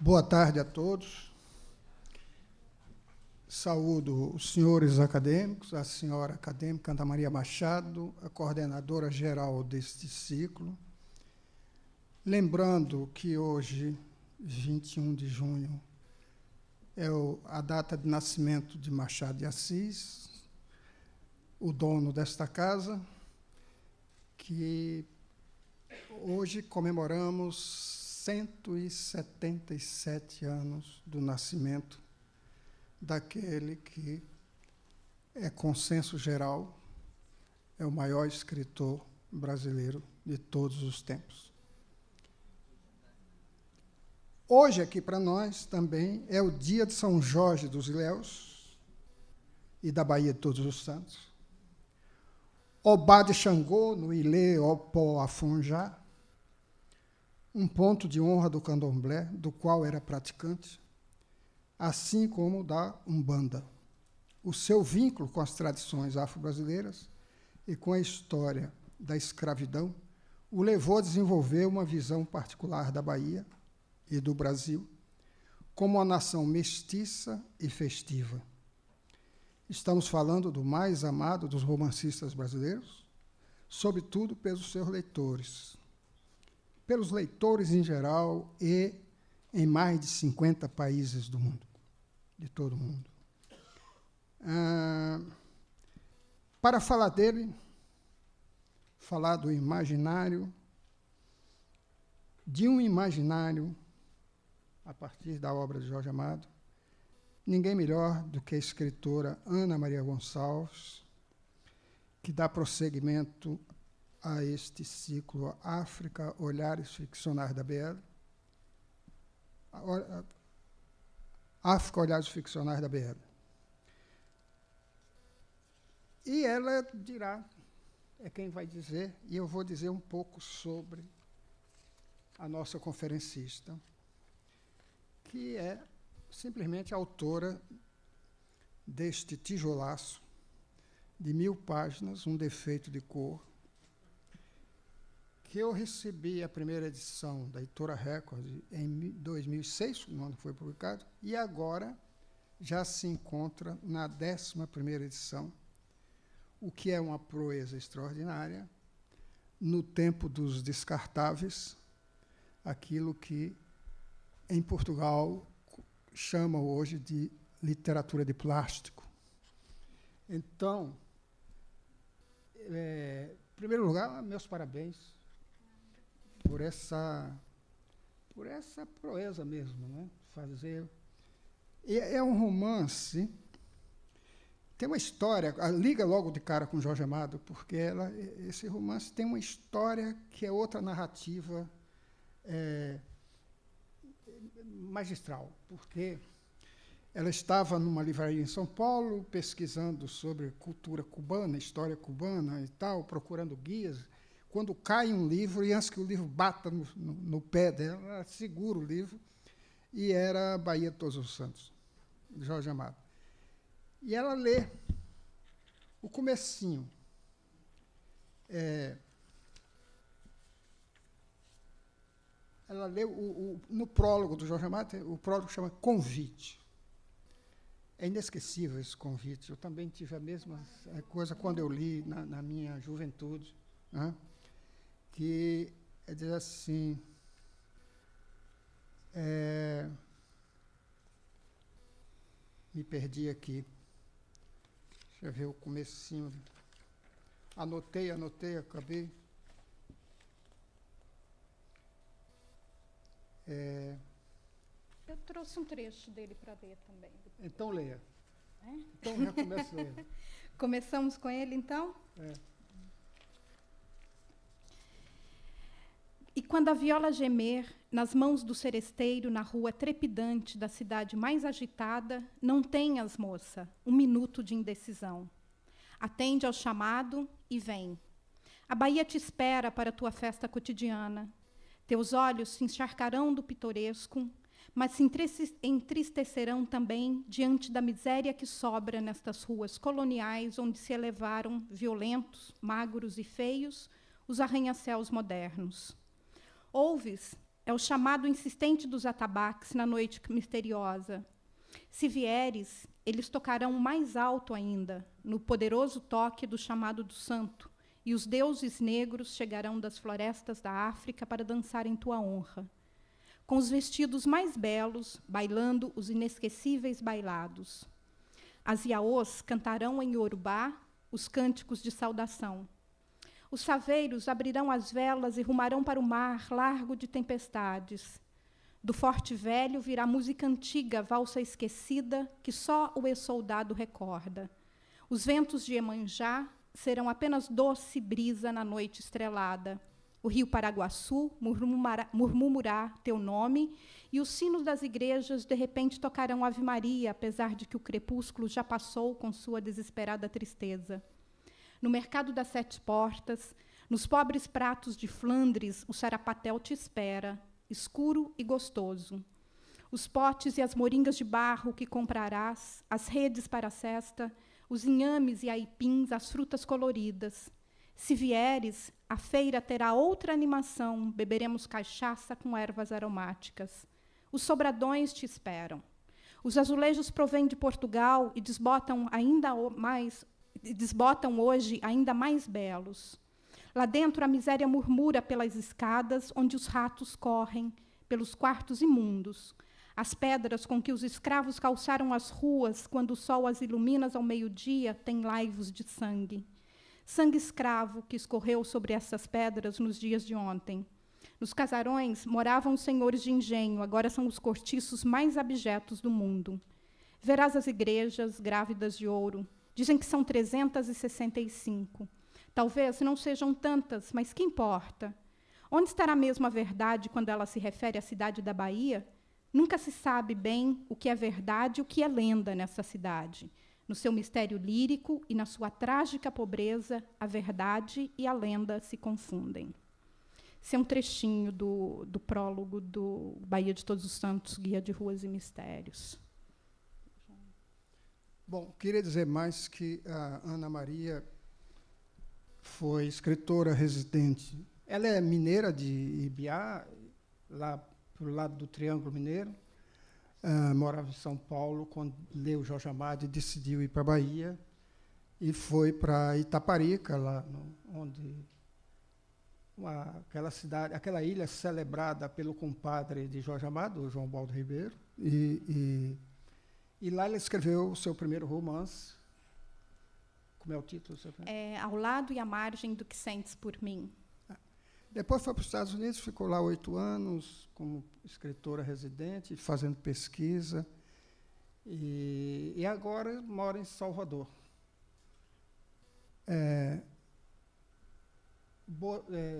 Boa tarde a todos. Saúdo os senhores acadêmicos, a senhora acadêmica Ana Maria Machado, a coordenadora geral deste ciclo. Lembrando que hoje, 21 de junho, é a data de nascimento de Machado de Assis, o dono desta casa, que hoje comemoramos 177 anos do nascimento daquele que é consenso geral, é o maior escritor brasileiro de todos os tempos. Hoje, aqui para nós, também é o dia de São Jorge dos Ilhéus e da Baía de Todos os Santos. Obá de Xangô, no Ilê Opó Afonjá, um ponto de honra do candomblé, do qual era praticante, assim como da Umbanda. O seu vínculo com as tradições afro-brasileiras e com a história da escravidão o levou a desenvolver uma visão particular da Bahia e do Brasil como uma nação mestiça e festiva. Estamos falando do mais amado dos romancistas brasileiros, sobretudo pelos seus leitores, pelos leitores em geral e em mais de 50 países do mundo, de todo o mundo. Para falar dele, falar do imaginário, de um imaginário a partir da obra de Jorge Amado, ninguém melhor do que a escritora Ana Maria Gonçalves, que dá prosseguimento a este ciclo África, Olhares Ficcionais da BL. África, Olhares Ficcionais da BL. E ela dirá, é quem vai dizer, e eu vou dizer um pouco sobre a nossa conferencista, que é simplesmente autora deste tijolaço de 1000 páginas, Um Defeito de Cor, que eu recebi a primeira edição da Editora Record em 2006, quando foi publicado, e agora já se encontra na 11ª edição, o que é uma proeza extraordinária, no tempo dos descartáveis, aquilo que em Portugal chamam hoje de literatura de plástico. Então, em primeiro lugar, meus parabéns por essa proeza mesmo, né? Fazer. É um romance, tem uma história, liga logo de cara com Jorge Amado, porque esse romance tem uma história que é outra narrativa magistral, porque ela estava numa livraria em São Paulo, pesquisando sobre cultura cubana, história cubana e tal, procurando guias, quando cai um livro, e antes que o livro bata no pé dela, ela segura o livro, e era Baía de Todos os Santos, de Jorge Amado. E ela lê o comecinho. Ela lê no prólogo do Jorge Amado, o prólogo chama Convite. É inesquecível esse convite. Eu também tive a mesma coisa quando eu li na minha juventude, né? Que é dizer assim, me perdi aqui. Deixa eu ver o comecinho. Anotei, acabei. Eu trouxe um trecho dele para ler também. Então leia. Então já começa a ler. Começamos com ele, então? E quando a viola gemer nas mãos do seresteiro na rua trepidante da cidade mais agitada, não tenhas, moça, um minuto de indecisão. Atende ao chamado e vem. A Bahia te espera para a tua festa cotidiana. Teus olhos se encharcarão do pitoresco, mas se entristecerão também diante da miséria que sobra nestas ruas coloniais onde se elevaram, violentos, magros e feios, os arranha-céus modernos. Ouves é o chamado insistente dos atabaques na noite misteriosa. Se vieres, eles tocarão mais alto ainda, no poderoso toque do chamado do santo, e os deuses negros chegarão das florestas da África para dançar em tua honra. Com os vestidos mais belos, bailando os inesquecíveis bailados. As Iaôs cantarão em Iorubá os cânticos de saudação. Os saveiros abrirão as velas e rumarão para o mar largo de tempestades. Do Forte Velho virá música antiga, valsa esquecida, que só o ex-soldado recorda. Os ventos de Iemanjá serão apenas doce brisa na noite estrelada. O rio Paraguaçu murmurará teu nome, e os sinos das igrejas de repente tocarão Ave Maria, apesar de que o crepúsculo já passou com sua desesperada tristeza. No mercado das Sete Portas, nos pobres pratos de Flandres, o sarapatel te espera, escuro e gostoso. Os potes e as moringas de barro que comprarás, as redes para a cesta, os inhames e aipins, as frutas coloridas. Se vieres, a feira terá outra animação, beberemos cachaça com ervas aromáticas. Os sobradões te esperam. Os azulejos provêm de Portugal e desbotam hoje ainda mais belos. Lá dentro a miséria murmura pelas escadas, onde os ratos correm, pelos quartos imundos. As pedras com que os escravos calçaram as ruas, quando o sol as ilumina ao meio-dia, têm laivos de sangue. Sangue escravo que escorreu sobre essas pedras nos dias de ontem. Nos casarões moravam os senhores de engenho, agora são os cortiços mais abjetos do mundo. Verás as igrejas grávidas de ouro. Dizem que são 365. Talvez não sejam tantas, mas que importa? Onde estará mesmo a verdade quando ela se refere à cidade da Bahia? Nunca se sabe bem o que é verdade e o que é lenda nessa cidade. No seu mistério lírico e na sua trágica pobreza, a verdade e a lenda se confundem. Esse é um trechinho do prólogo do Bahia de Todos os Santos, Guia de Ruas e Mistérios. Bom, queria dizer mais que a Ana Maria foi escritora residente. Ela é mineira de Ibiá, lá para o lado do Triângulo Mineiro. Morava em São Paulo quando leu Jorge Amado e decidiu ir para a Bahia. E foi para Itaparica, lá onde aquela cidade, aquela ilha celebrada pelo compadre de Jorge Amado, o João Baldo Ribeiro. E lá ele escreveu o seu primeiro romance. Como é o título? Ao Lado e à Margem do que Sentes por Mim. Depois foi para os Estados Unidos, ficou lá 8 anos como escritora residente, fazendo pesquisa. E agora mora em Salvador.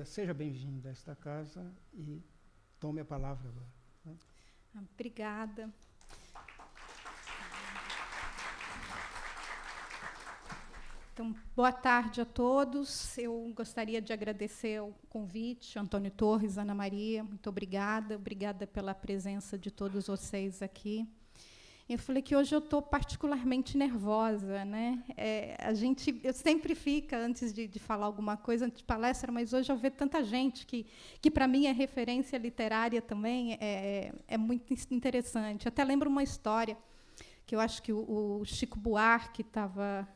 Seja bem-vinda a esta casa e tome a palavra agora. Obrigada. Então, boa tarde a todos. Eu gostaria de agradecer o convite, Antônio Torres, Ana Maria, muito obrigada. Obrigada pela presença de todos vocês aqui. Eu falei que hoje eu estou particularmente nervosa, né? Eu sempre fica, antes de falar alguma coisa, antes de palestra, mas hoje eu vejo tanta gente que para mim é referência literária também, é muito interessante. Eu até lembro uma história que eu acho que o Chico Buarque estava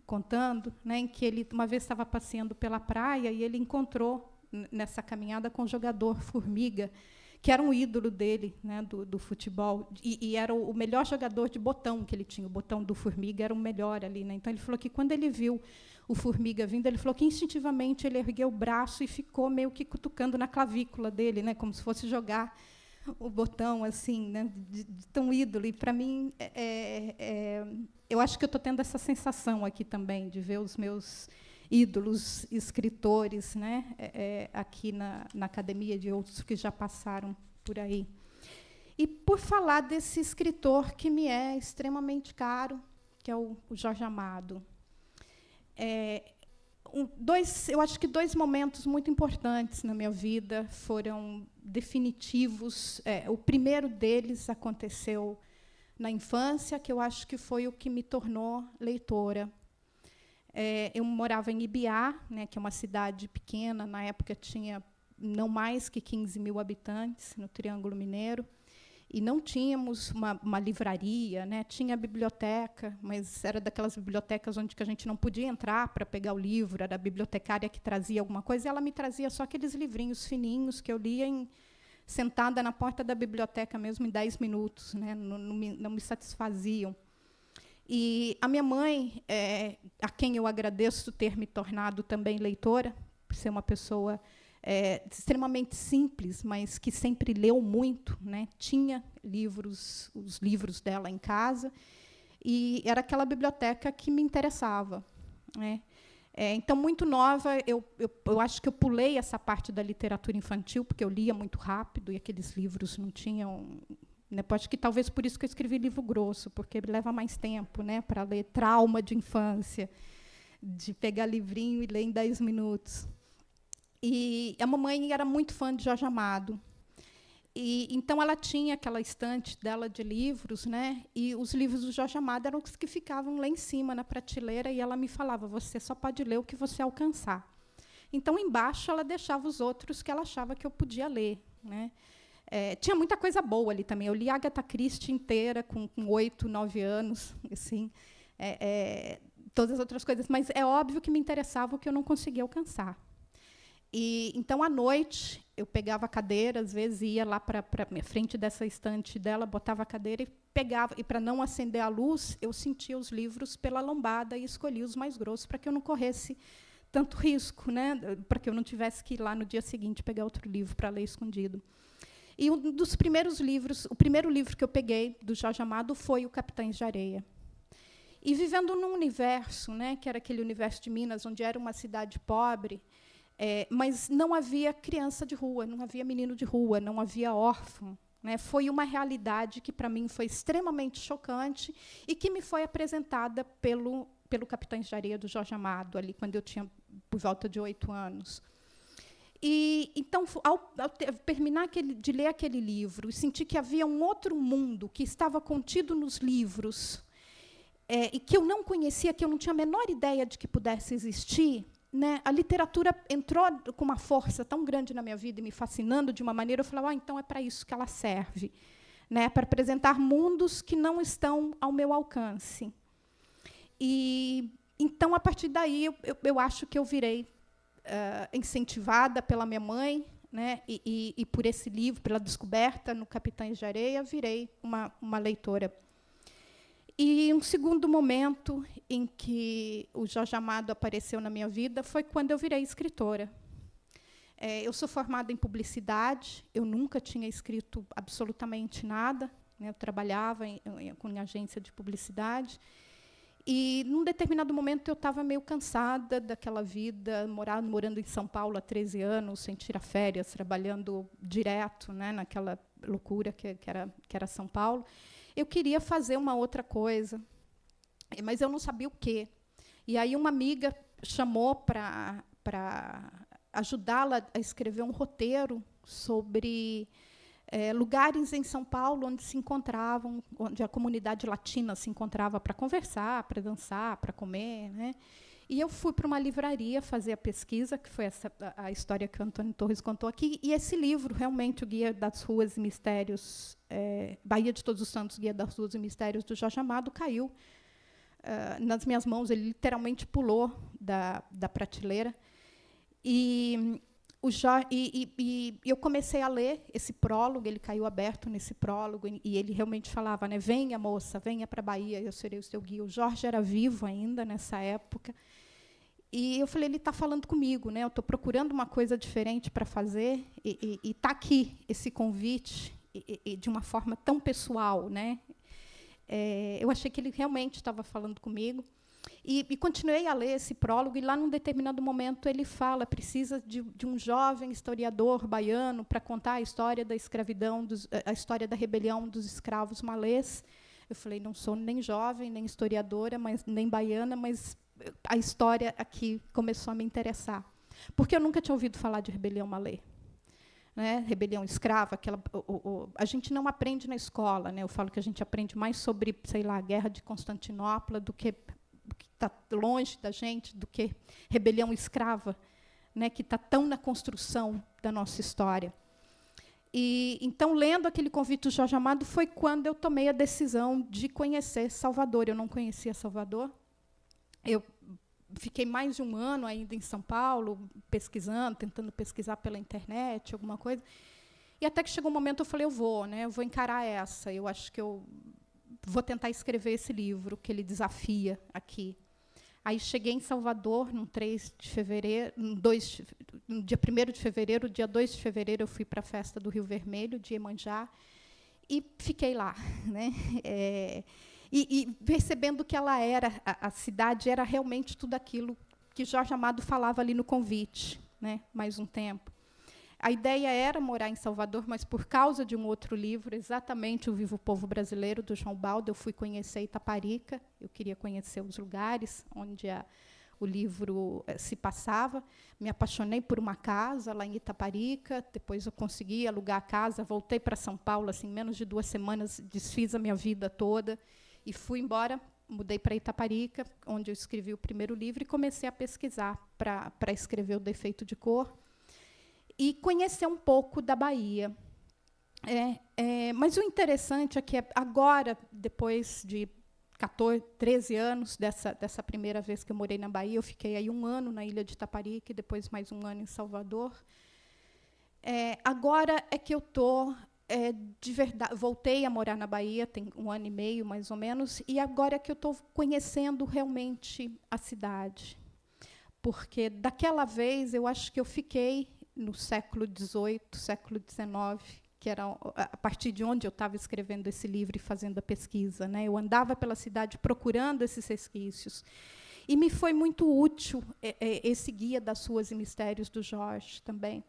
contando, né, em que ele uma vez estava passeando pela praia e ele encontrou nessa caminhada com o jogador Formiga, que era um ídolo dele, né, do futebol, e era o melhor jogador de botão que ele tinha. O botão do Formiga era o melhor ali, né? Então ele falou que quando ele viu o Formiga vindo, ele falou que instintivamente ele ergueu o braço e ficou meio que cutucando na clavícula dele, né, como se fosse jogar o botão, assim, né, de tão ídolo. E para mim eu acho que eu estou tendo essa sensação aqui também de ver os meus ídolos escritores, né, aqui na academia, de outros que já passaram por aí. E por falar desse escritor que me é extremamente caro, que é o Jorge Amado. Eu acho que 2 momentos muito importantes na minha vida foram definitivos. O primeiro deles aconteceu na infância, que eu acho que foi o que me tornou leitora. Eu morava em Ibiá, né, que é uma cidade pequena, na época tinha não mais que 15 mil habitantes no Triângulo Mineiro, e não tínhamos uma livraria, né? Tinha biblioteca, mas era daquelas bibliotecas onde que a gente não podia entrar para pegar o livro, era a bibliotecária que trazia alguma coisa, e ela me trazia só aqueles livrinhos fininhos que eu lia sentada na porta da biblioteca mesmo em 10 minutos, né? Não me satisfaziam. E a minha mãe, a quem eu agradeço ter me tornado também leitora, por ser uma pessoa extremamente simples, mas que sempre leu muito, né? Tinha os livros dela em casa, e era aquela biblioteca que me interessava, né? Então, muito nova, eu acho que eu pulei essa parte da literatura infantil, porque eu lia muito rápido, e aqueles livros não tinham... Né, acho que talvez por isso que eu escrevi livro grosso, porque leva mais tempo, né, para ler trauma de infância, de pegar livrinho e ler em 10 minutos. E a mamãe era muito fã de Jorge Amado. Então, ela tinha aquela estante dela de livros, né, e os livros do Jorge Amado eram os que ficavam lá em cima, na prateleira, e ela me falava, você só pode ler o que você alcançar. Então, embaixo, ela deixava os outros que ela achava que eu podia ler, né. Tinha muita coisa boa ali também. Eu li Agatha Christie inteira, com 8, 9 anos, assim, todas as outras coisas. Mas é óbvio que me interessava o que eu não conseguia alcançar. Então, à noite, eu pegava a cadeira, às vezes ia lá para a frente dessa estante dela, botava a cadeira e pegava. E, para não acender a luz, eu sentia os livros pela lombada e escolhia os mais grossos, para que eu não corresse tanto risco, né? Para que eu não tivesse que ir lá no dia seguinte pegar outro livro para ler escondido. E um dos primeiros livros, o primeiro livro que eu peguei do Jorge Amado foi o Capitães de Areia. E vivendo num universo, né, que era aquele universo de Minas, onde era uma cidade pobre, mas não havia criança de rua, não havia menino de rua, não havia órfão, né? Foi uma realidade que, para mim, foi extremamente chocante e que me foi apresentada pelo Capitães de Areia, do Jorge Amado, ali, quando eu tinha por volta de 8 anos. Então, ao terminar de ler aquele livro e sentir que havia um outro mundo que estava contido nos livros, e que eu não conhecia, que eu não tinha a menor ideia de que pudesse existir, né, a literatura entrou com uma força tão grande na minha vida e me fascinando de uma maneira, eu falava, então é para isso que ela serve, né, para apresentar mundos que não estão ao meu alcance. Então, a partir daí, eu acho que eu virei incentivada pela minha mãe, né, e por esse livro, pela descoberta no Capitães de Areia, virei uma leitora. E um segundo momento em que o Jorge Amado apareceu na minha vida foi quando eu virei escritora. Eu sou formada em publicidade, eu nunca tinha escrito absolutamente nada, né, eu trabalhava em agência de publicidade. E, num determinado momento, eu estava meio cansada daquela vida, morando em São Paulo há 13 anos, sem tirar férias, trabalhando direto, né, naquela loucura que era São Paulo. Eu queria fazer uma outra coisa, mas eu não sabia o quê. E aí uma amiga chamou para ajudá-la a escrever um roteiro sobre lugares em São Paulo onde se encontravam, onde a comunidade latina se encontrava para conversar, para dançar, para comer, né? E eu fui para uma livraria fazer a pesquisa, que foi a história que o Antônio Torres contou aqui, e esse livro, realmente, o Guia das Ruas e Mistérios, Bahia de Todos os Santos, Guia das Ruas e Mistérios, do Jorge Amado, caiu nas minhas mãos, ele literalmente pulou da prateleira. E eu comecei a ler esse prólogo, ele caiu aberto nesse prólogo, e ele realmente falava, né, venha, moça, venha para a Bahia, eu serei o seu guia. O Jorge era vivo ainda nessa época. E eu falei, ele está falando comigo, né, eu estou procurando uma coisa diferente para fazer, e está aqui esse convite, e de uma forma tão pessoal, né? Eu achei que ele realmente estava falando comigo. E continuei a ler esse prólogo, e lá, num determinado momento, ele fala, precisa de um jovem historiador baiano para contar a história da escravidão, a história da rebelião dos escravos malês. Eu falei, não sou nem jovem, nem historiadora, nem baiana, mas a história aqui começou a me interessar. Porque eu nunca tinha ouvido falar de rebelião malê. Né? Rebelião escrava, a gente não aprende na escola, né? Eu falo que a gente aprende mais sobre, sei lá, a guerra de Constantinopla do que está longe da gente, do que rebelião escrava, né, que está tão na construção da nossa história. E então, lendo aquele convite do Jorge Amado, foi quando eu tomei a decisão de conhecer Salvador. Eu não conhecia Salvador. Eu fiquei mais de um ano ainda em São Paulo, pesquisando, tentando pesquisar pela internet, alguma coisa. E até que chegou um momento, eu falei, eu vou encarar essa. Eu acho que eu vou tentar escrever esse livro, que ele desafia aqui. Aí cheguei em Salvador, no 3 de fevereiro, no dia 1º de fevereiro, dia 2 de fevereiro, eu fui para a festa do Rio Vermelho, de Iemanjá, e fiquei lá, né? E percebendo que ela era, a cidade era realmente tudo aquilo que Jorge Amado falava ali no convite, né? Mais um tempo. A ideia era morar em Salvador, mas por causa de um outro livro, exatamente O Vivo Povo Brasileiro, do João Baldo, eu fui conhecer Itaparica, eu queria conhecer os lugares onde o livro se passava. Me apaixonei por uma casa lá em Itaparica, depois eu consegui alugar a casa, voltei para São Paulo, assim, em menos de 2 semanas, desfiz a minha vida toda e fui embora, mudei para Itaparica, onde eu escrevi o primeiro livro, e comecei a pesquisar para escrever O Defeito de Cor, e conhecer um pouco da Bahia. Mas o interessante é que agora, depois de 13 anos dessa primeira vez que eu morei na Bahia, eu fiquei aí 1 ano na ilha de Itaparica e depois mais 1 ano em Salvador. Agora é que eu estou, de verdade, voltei a morar na Bahia, tem 1 ano e meio, mais ou menos, e agora é que eu estou conhecendo realmente a cidade. Porque, daquela vez, eu acho que eu fiquei no século XVIII, século XIX, que era a partir de onde eu estava escrevendo esse livro e fazendo a pesquisa, né? Eu andava pela cidade procurando esses resquícios. E me foi muito útil esse Guia das Ruas e Mistérios do Jorge também,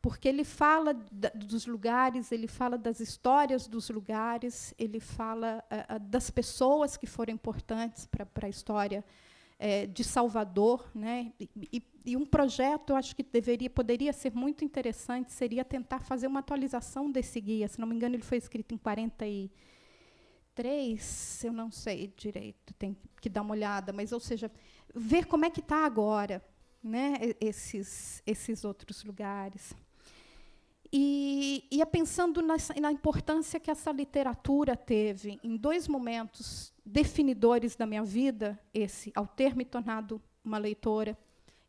porque ele fala dos lugares, ele fala das histórias dos lugares, ele fala das pessoas que foram importantes para a história de Salvador, né? E um projeto, eu acho que poderia ser muito interessante, seria tentar fazer uma atualização desse guia. Se não me engano, ele foi escrito em 43, eu não sei direito, tem que dar uma olhada, mas, ou seja, ver como é que está agora, né, esses outros lugares. E ia pensando na importância que essa literatura teve em 2 momentos definidores da minha vida, ao ter me tornado uma leitora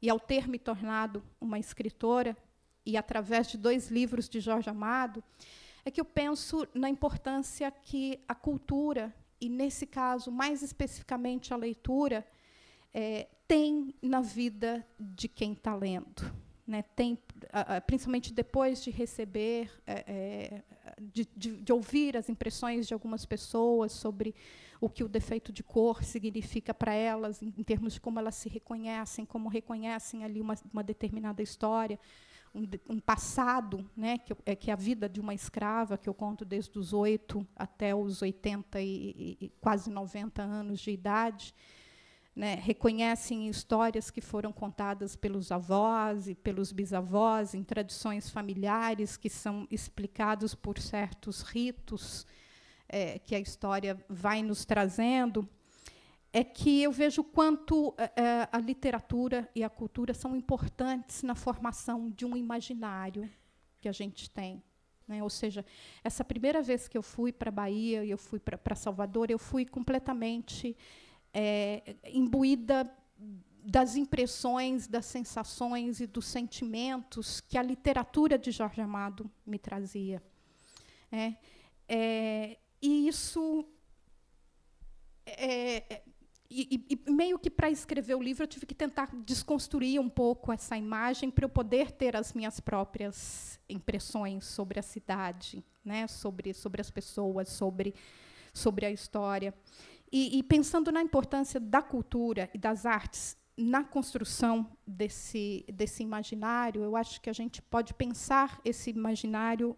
e ao ter me tornado uma escritora, e através de 2 livros de Jorge Amado, é que eu penso na importância que a cultura, e, nesse caso, mais especificamente a leitura, tem na vida de quem está lendo. Né? Tem, principalmente depois de receber, de ouvir as impressões de algumas pessoas sobre o que o defeito de cor significa para elas, em termos de como elas se reconhecem, como reconhecem ali uma determinada história, um passado, né, que é a vida de uma escrava, que eu conto desde os 8 até os 80 e quase 90 anos de idade. Né, reconhecem histórias que foram contadas pelos avós e pelos bisavós, em tradições familiares que são explicados por certos ritos que a história vai nos trazendo, é que eu vejo quanto a literatura e a cultura são importantes na formação de um imaginário que a gente tem. Né? Ou seja, essa primeira vez que eu fui para a Bahia, e eu fui para Salvador, eu fui completamente imbuída das impressões, das sensações e dos sentimentos que a literatura de Jorge Amado me trazia. E isso... meio que, para escrever o livro, eu tive que tentar desconstruir um pouco essa imagem para eu poder ter as minhas próprias impressões sobre a cidade, né? sobre as pessoas, sobre a história. E pensando na importância da cultura e das artes na construção desse imaginário, eu acho que a gente pode pensar esse imaginário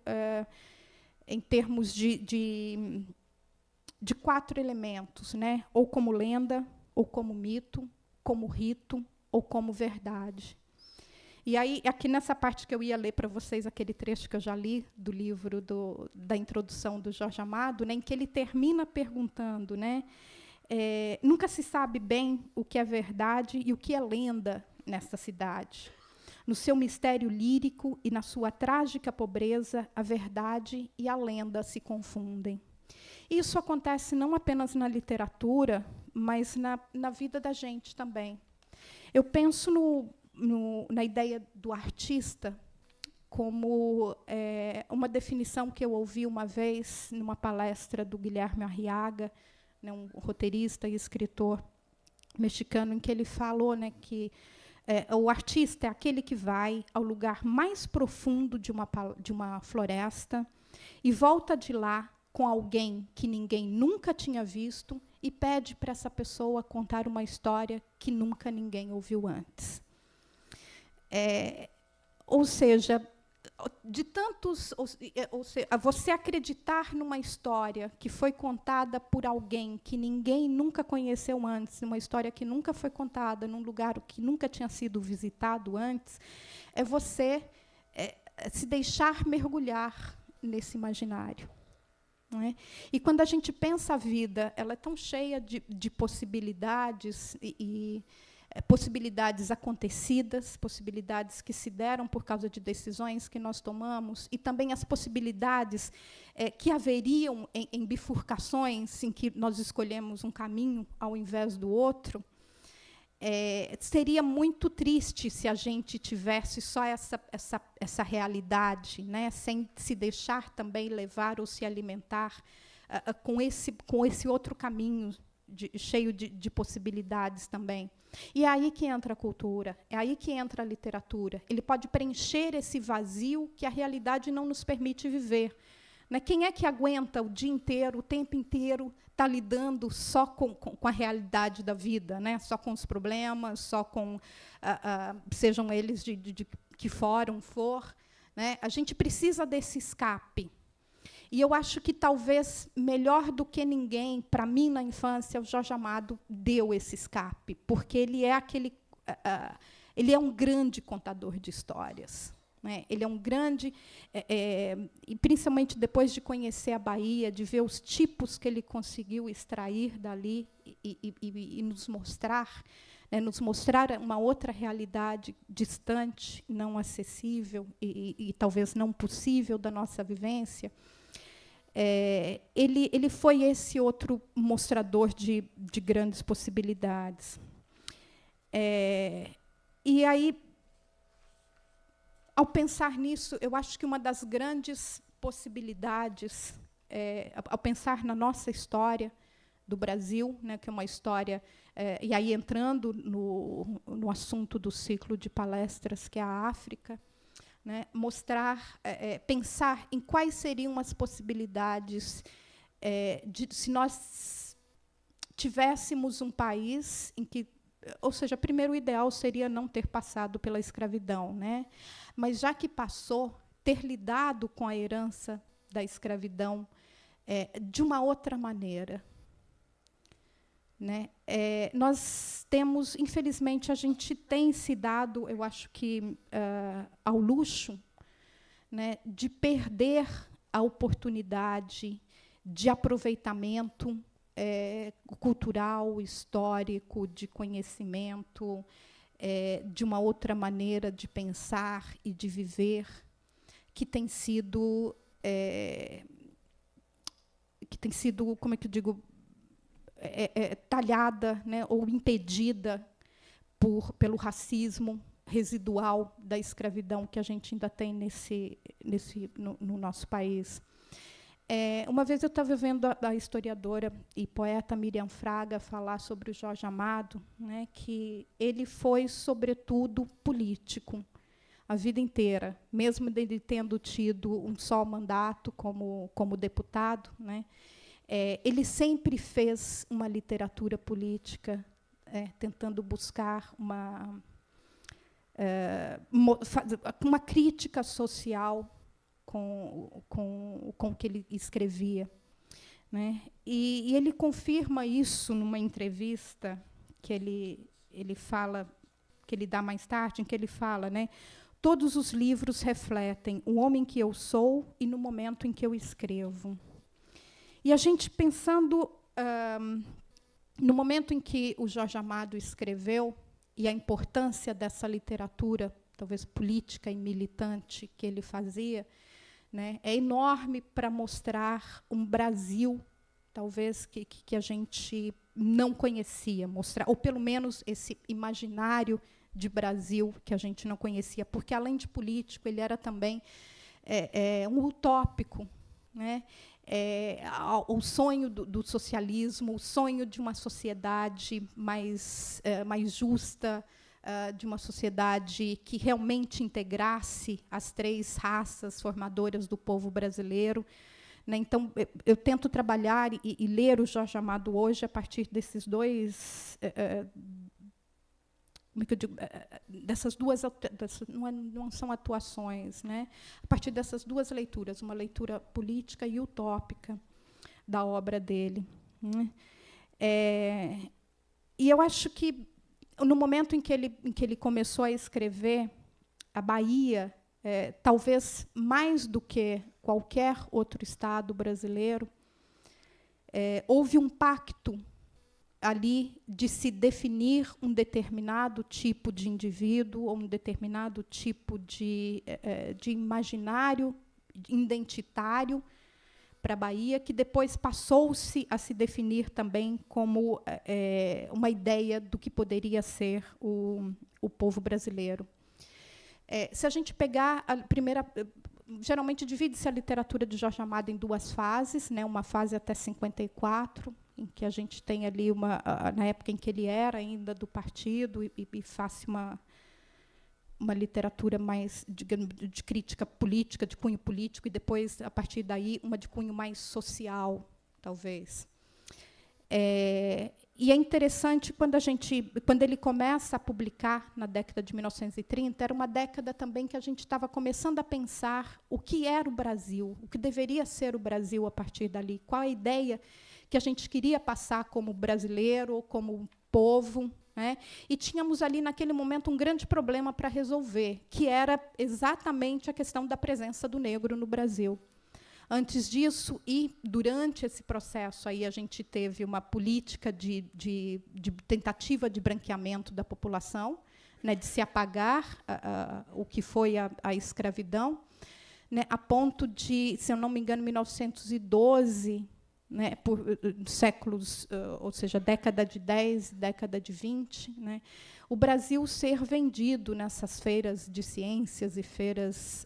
em termos de 4 elementos, né? Ou como lenda, ou como mito, como rito, ou como verdade. E aí, aqui nessa parte que eu ia ler para vocês, aquele trecho que eu já li do livro da introdução do Jorge Amado, né, em que ele termina perguntando, né, nunca se sabe bem o que é verdade e o que é lenda nessa cidade. No seu mistério lírico e na sua trágica pobreza, a verdade e a lenda se confundem. Isso acontece não apenas na literatura, mas na vida da gente também. Eu penso na ideia do artista como uma definição que eu ouvi uma vez numa palestra do Guilherme Arriaga, né, um roteirista e escritor mexicano, em que ele falou, né, que o artista é aquele que vai ao lugar mais profundo de uma floresta e volta de lá com alguém que ninguém nunca tinha visto e pede para essa pessoa contar uma história que nunca ninguém ouviu antes. Ou seja, de tantos, ou seja, você acreditar numa história que foi contada por alguém que ninguém nunca conheceu antes, numa história que nunca foi contada, num lugar que nunca tinha sido visitado antes, é você se deixar mergulhar nesse imaginário. Não é? E quando a gente pensa a vida, ela é tão cheia de possibilidades possibilidades acontecidas, possibilidades que se deram por causa de decisões que nós tomamos, e também as possibilidades que haveriam em bifurcações em que nós escolhemos um caminho ao invés do outro. Seria muito triste se a gente tivesse só essa realidade, né, sem se deixar também levar ou se alimentar com esse outro caminho cheio de possibilidades também. E é aí que entra a cultura, é aí que entra a literatura. Ele pode preencher esse vazio que a realidade não nos permite viver. Né? Quem é que aguenta o dia inteiro, o tempo inteiro, estar lidando só com a realidade da vida, né? Só com os problemas, só com, sejam eles de que fórum for. Né? A gente precisa desse escape. E eu acho que, talvez, melhor do que ninguém, para mim, na infância, o Jorge Amado deu esse escape, porque ele é um grande contador de histórias. Né? Ele é um grande... e, principalmente, depois de conhecer a Bahia, de ver os tipos que ele conseguiu extrair dali e nos mostrar, né, nos mostrar uma outra realidade distante, não acessível e talvez não possível da nossa vivência. Ele foi esse outro mostrador de grandes possibilidades. E aí, ao pensar nisso, eu acho que uma das grandes possibilidades, ao pensar na nossa história do Brasil, né, que é uma história, e aí entrando no assunto do ciclo de palestras, que é a África, né, mostrar, pensar em quais seriam as possibilidades se nós tivéssemos um país em que, ou seja, primeiro o ideal seria não ter passado pela escravidão, né, mas já que passou, ter lidado com a herança da escravidão de uma outra maneira. Né? Nós temos, infelizmente, a gente tem se dado, eu acho que, ao luxo, né, de perder a oportunidade de aproveitamento cultural, histórico, de conhecimento, de uma outra maneira de pensar e de viver, que tem sido, como é que eu digo, talhada, né, ou impedida pelo racismo residual da escravidão que a gente ainda tem no nosso país. Uma vez eu estava vendo a historiadora e poeta Miriam Fraga falar sobre o Jorge Amado, né, que ele foi, sobretudo, político a vida inteira, mesmo ele tendo tido um só mandato como deputado, né. Ele sempre fez uma literatura política, tentando buscar uma crítica social com o que ele escrevia. Né? E ele confirma isso numa entrevista que ele fala, que ele dá mais tarde, em que ele fala, né, todos os livros refletem o homem que eu sou e no momento em que eu escrevo. E a gente pensando no momento em que o Jorge Amado escreveu e a importância dessa literatura talvez política e militante que ele fazia, né, é enorme para mostrar um Brasil, talvez, que a gente não conhecia, mostrar, ou pelo menos esse imaginário de Brasil que a gente não conhecia, porque, além de político, ele era também um utópico, né? O sonho do socialismo, o sonho de uma sociedade mais justa, de uma sociedade que realmente integrasse as 3 raças formadoras do povo brasileiro, né? Então, eu tento trabalhar e ler o Jorge Amado hoje a partir desses dois, como é que eu digo, dessas duas, não são atuações, né? A partir dessas 2 leituras, uma leitura política e utópica da obra dele, né? E eu acho que, no momento em que ele começou a escrever, a Bahia, talvez mais do que qualquer outro estado brasileiro, houve um pacto ali de se definir um determinado tipo de indivíduo, ou um determinado tipo de imaginário identitário para a Bahia, que depois passou-se a se definir também como uma ideia do que poderia ser o povo brasileiro. Se a gente pegar a primeira... Geralmente divide-se a literatura de Jorge Amado em 2 fases, né, uma fase até 54, em que a gente tem ali na época em que ele era ainda do partido, e faz uma literatura mais, digamos, de crítica política, de cunho político, e depois, a partir daí, uma de cunho mais social, talvez. E é interessante quando ele começa a publicar na década de 1930, era uma década também que a gente estava começando a pensar o que era o Brasil, o que deveria ser o Brasil a partir dali, qual a ideia que a gente queria passar como brasileiro ou como povo, né? E tínhamos ali, naquele momento, um grande problema para resolver, que era exatamente a questão da presença do negro no Brasil. Antes disso, e durante esse processo, aí a gente teve uma política de tentativa de branqueamento da população, né, de se apagar o que foi a escravidão, né, a ponto de, se eu não me engano, 1912, né, por séculos, ou seja, década de 10, década de 20, né, o Brasil ser vendido nessas feiras de ciências e feiras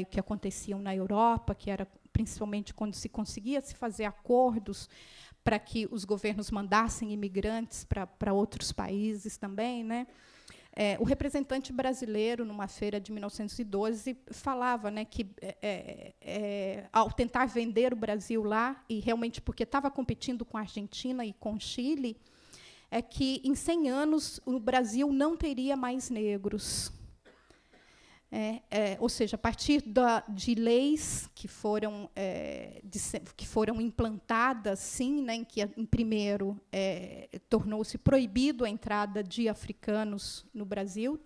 que aconteciam na Europa, que era principalmente quando se conseguia se fazer acordos para que os governos mandassem imigrantes para outros países também, né? O representante brasileiro, numa feira de 1912, falava, né, que, ao tentar vender o Brasil lá, e realmente porque estava competindo com a Argentina e com o Chile, é que, em 100 anos, o Brasil não teria mais negros. Ou seja, a partir de leis que foram implantadas, sim, né, em que, primeiro, tornou-se proibido a entrada de africanos no Brasil,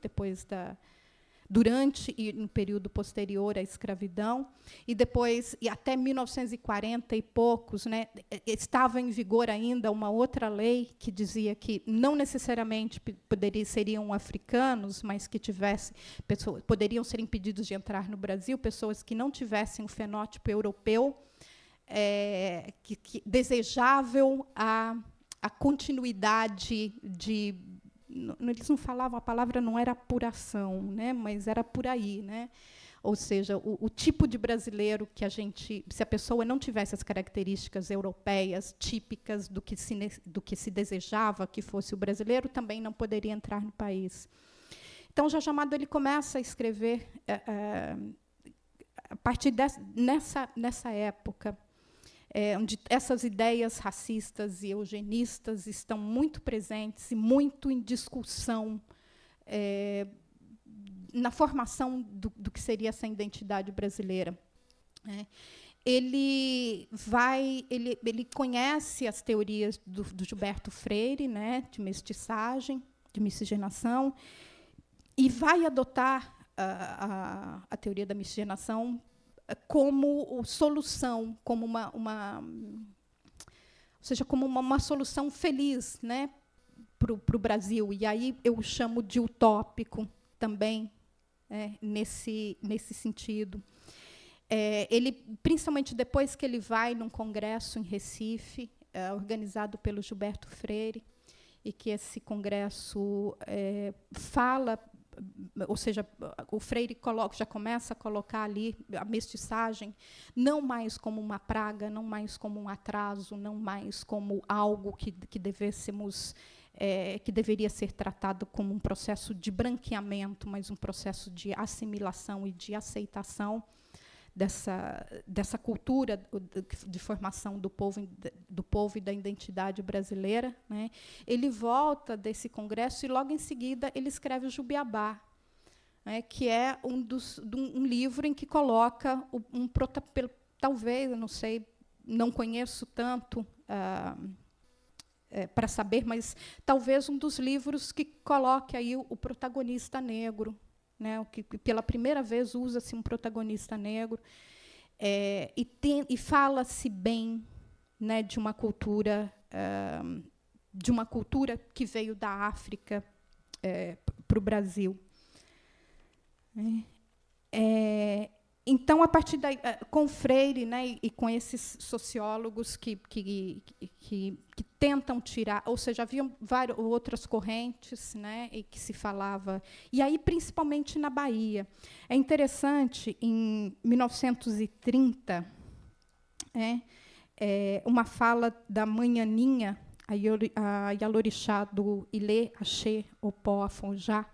durante e no período posterior à escravidão, e depois, e até 1940 e poucos, né, estava em vigor ainda uma outra lei que dizia que não necessariamente seriam africanos, mas que poderiam ser impedidos de entrar no Brasil pessoas que não tivessem um fenótipo europeu, que desejável a continuidade de... Eles não falavam, a palavra não era apuração, né, mas era por aí, né? Ou seja, o tipo de brasileiro que se a pessoa não tivesse as características europeias típicas do que se desejava que fosse o brasileiro, também não poderia entrar no país. Então, Jorge Amado ele começa a escrever a partir nessa época, onde essas ideias racistas e eugenistas estão muito presentes e muito em discussão na formação do que seria essa identidade brasileira. Ele conhece as teorias do Gilberto Freire, né, de mestiçagem, de miscigenação, e vai adotar a teoria da miscigenação como solução, como uma solução feliz, né, para o Brasil. E aí eu chamo de utópico também, nesse sentido. Ele, principalmente depois que ele vai num congresso em Recife, organizado pelo Gilberto Freire, e que esse congresso fala, ou seja, o Freire já começa a colocar ali a mestiçagem não mais como uma praga, não mais como um atraso, não mais como algo que deveria ser tratado como um processo de branqueamento, mas um processo de assimilação e de aceitação dessa cultura de formação do povo e da identidade brasileira, né? Ele volta desse congresso e, logo em seguida, ele escreve o Jubiabá, né, que é um livro em que coloca talvez, eu não sei, não conheço tanto para saber, mas talvez um dos livros que coloque aí o protagonista negro, né, que pela primeira vez usa-se um protagonista negro, e fala-se bem, né, de uma cultura que veio da África para o Brasil. Então, a partir daí, com Freire, né, e com esses sociólogos que tentam tirar, ou seja, haviam várias outras correntes, né, e que se falava, e aí principalmente na Bahia. É interessante, em 1930, uma fala da mãe Aninha, a Yalorixá do Ilê Axé Opó Afonjá,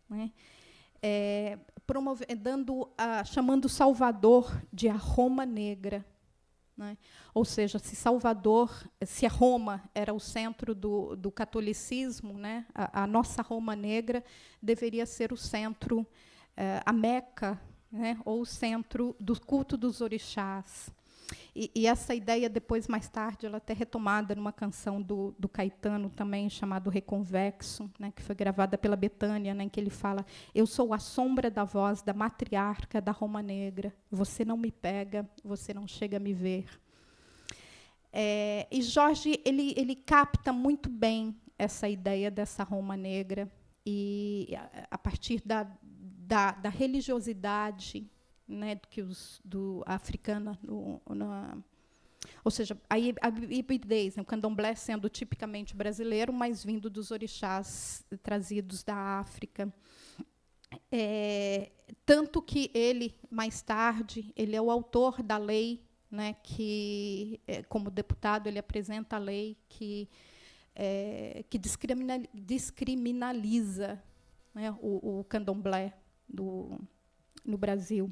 né, chamando Salvador de a Roma Negra, né? Ou seja, se a Roma era o centro do catolicismo, né, a nossa Roma Negra deveria ser o centro, a Meca, né, ou o centro do culto dos orixás. E essa ideia, depois, mais tarde, ela é até retomada numa canção do Caetano, também, chamado Reconvexo, né, que foi gravada pela Bethânia, né, em que ele fala: eu sou a sombra da voz da matriarca da Roma Negra, você não me pega, você não chega a me ver. E Jorge ele capta muito bem essa ideia dessa Roma Negra, e a partir da religiosidade, né, africana, ou seja, a hibridez, né, o candomblé sendo tipicamente brasileiro, mas vindo dos orixás trazidos da África. Tanto que ele, mais tarde, ele é o autor da lei, né, que, como deputado, ele apresenta a lei que descriminaliza, né, o candomblé no Brasil.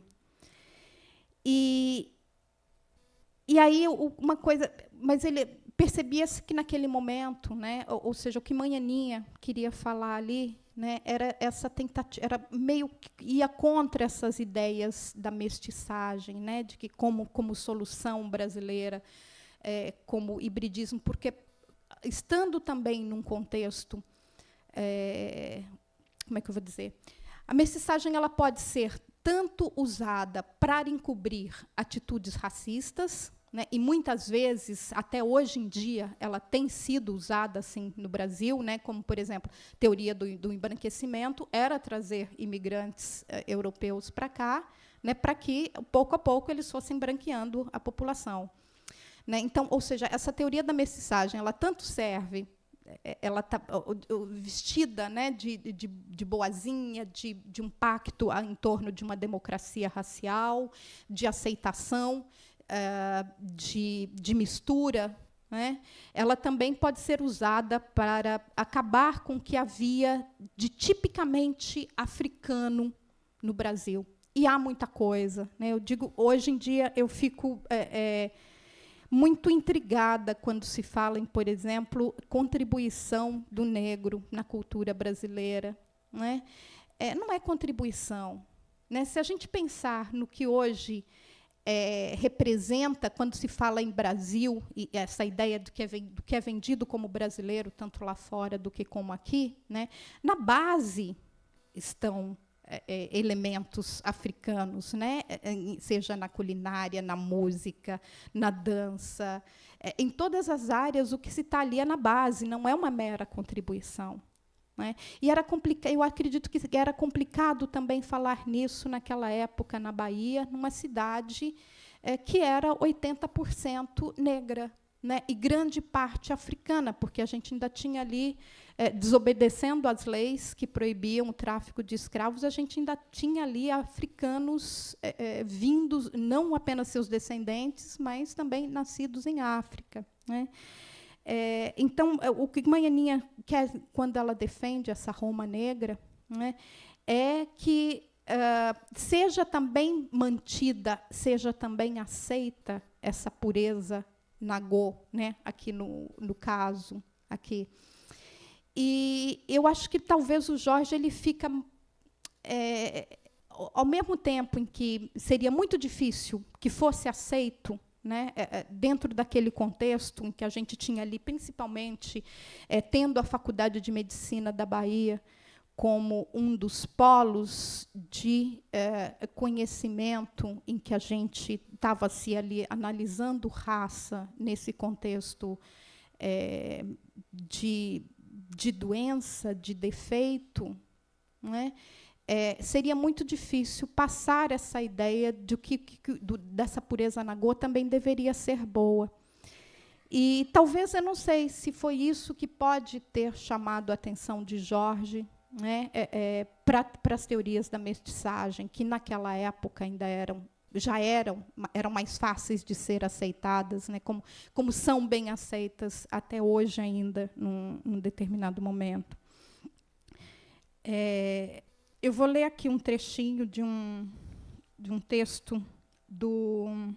E aí uma coisa, mas ele percebia-se que naquele momento, né, ou seja, o que mãe Aninha queria falar ali, né, era essa tentativa, era meio que ia contra essas ideias da mestiçagem, né, de que como solução brasileira, como hibridismo, porque estando também num contexto, como é que eu vou dizer, a mestiçagem ela pode ser tanto usada para encobrir atitudes racistas, né, e muitas vezes, até hoje em dia, ela tem sido usada assim no Brasil, né, como, por exemplo, teoria do embranquecimento, era trazer imigrantes europeus para cá, né, para que, pouco a pouco, eles fossem branqueando a população. Né. Então, ou seja, essa teoria da mestiçagem, ela tanto serve, ela está vestida, né, de boazinha, de um pacto em torno de uma democracia racial, de aceitação, de mistura, né? Ela também pode ser usada para acabar com o que havia de tipicamente africano no Brasil. E há muita coisa, né? Eu digo, hoje em dia, eu fico muito intrigada quando se fala em, por exemplo, contribuição do negro na cultura brasileira, né? Não é contribuição, né? Se a gente pensar no que hoje representa, quando se fala em Brasil, e essa ideia do que é vendido como brasileiro, tanto lá fora do que como aqui, né? Na base estão elementos africanos, né? Seja na culinária, na música, na dança, em todas as áreas, o que se está ali é na base, não é uma mera contribuição. né? E eu acredito que era complicado também falar nisso naquela época na Bahia, numa cidade que era 80% negra, né? E grande parte africana, porque a gente ainda tinha ali, desobedecendo às leis que proibiam o tráfico de escravos, a gente ainda tinha ali africanos vindos, não apenas seus descendentes, mas também nascidos em África, né? Então, o que Manhaninha quer, quando ela defende essa Roma negra, né, é que seja também mantida, seja também aceita essa pureza nagô, né, aqui no caso aqui. E eu acho que talvez o Jorge ele fica, ao mesmo tempo em que seria muito difícil que fosse aceito, né, dentro daquele contexto em que a gente tinha ali, principalmente, tendo a Faculdade de Medicina da Bahia como um dos polos de conhecimento em que a gente estava se ali analisando raça nesse contexto de doença, de defeito, né? Seria muito difícil passar essa ideia de dessa pureza nagô também deveria ser boa. E talvez, eu não sei se foi isso que pode ter chamado a atenção de Jorge, né, para as teorias da mestiçagem, que naquela época ainda eram mais fáceis de ser aceitadas, né, como são bem aceitas até hoje ainda, num determinado momento. Eu vou ler aqui um trechinho de um texto do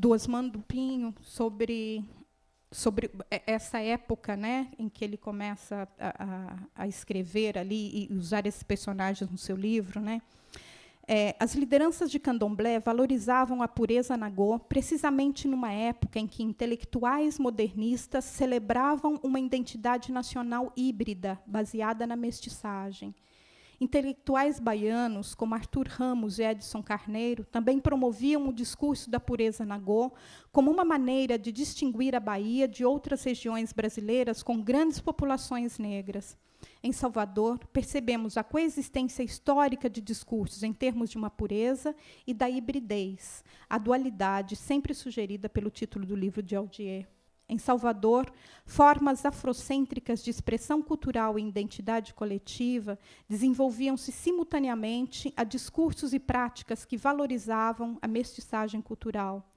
Osmando Pinho sobre essa época, né, em que ele começa a escrever ali e usar esses personagens no seu livro, né? As lideranças de candomblé valorizavam a pureza nagô precisamente numa época em que intelectuais modernistas celebravam uma identidade nacional híbrida, baseada na mestiçagem. Intelectuais baianos, como Arthur Ramos e Edson Carneiro, também promoviam o discurso da pureza nagô como uma maneira de distinguir a Bahia de outras regiões brasileiras com grandes populações negras. Em Salvador, percebemos a coexistência histórica de discursos em termos de uma pureza e da hibridez, a dualidade sempre sugerida pelo título do livro de Aldier. Em Salvador, formas afrocêntricas de expressão cultural e identidade coletiva desenvolviam-se simultaneamente a discursos e práticas que valorizavam a mestiçagem cultural.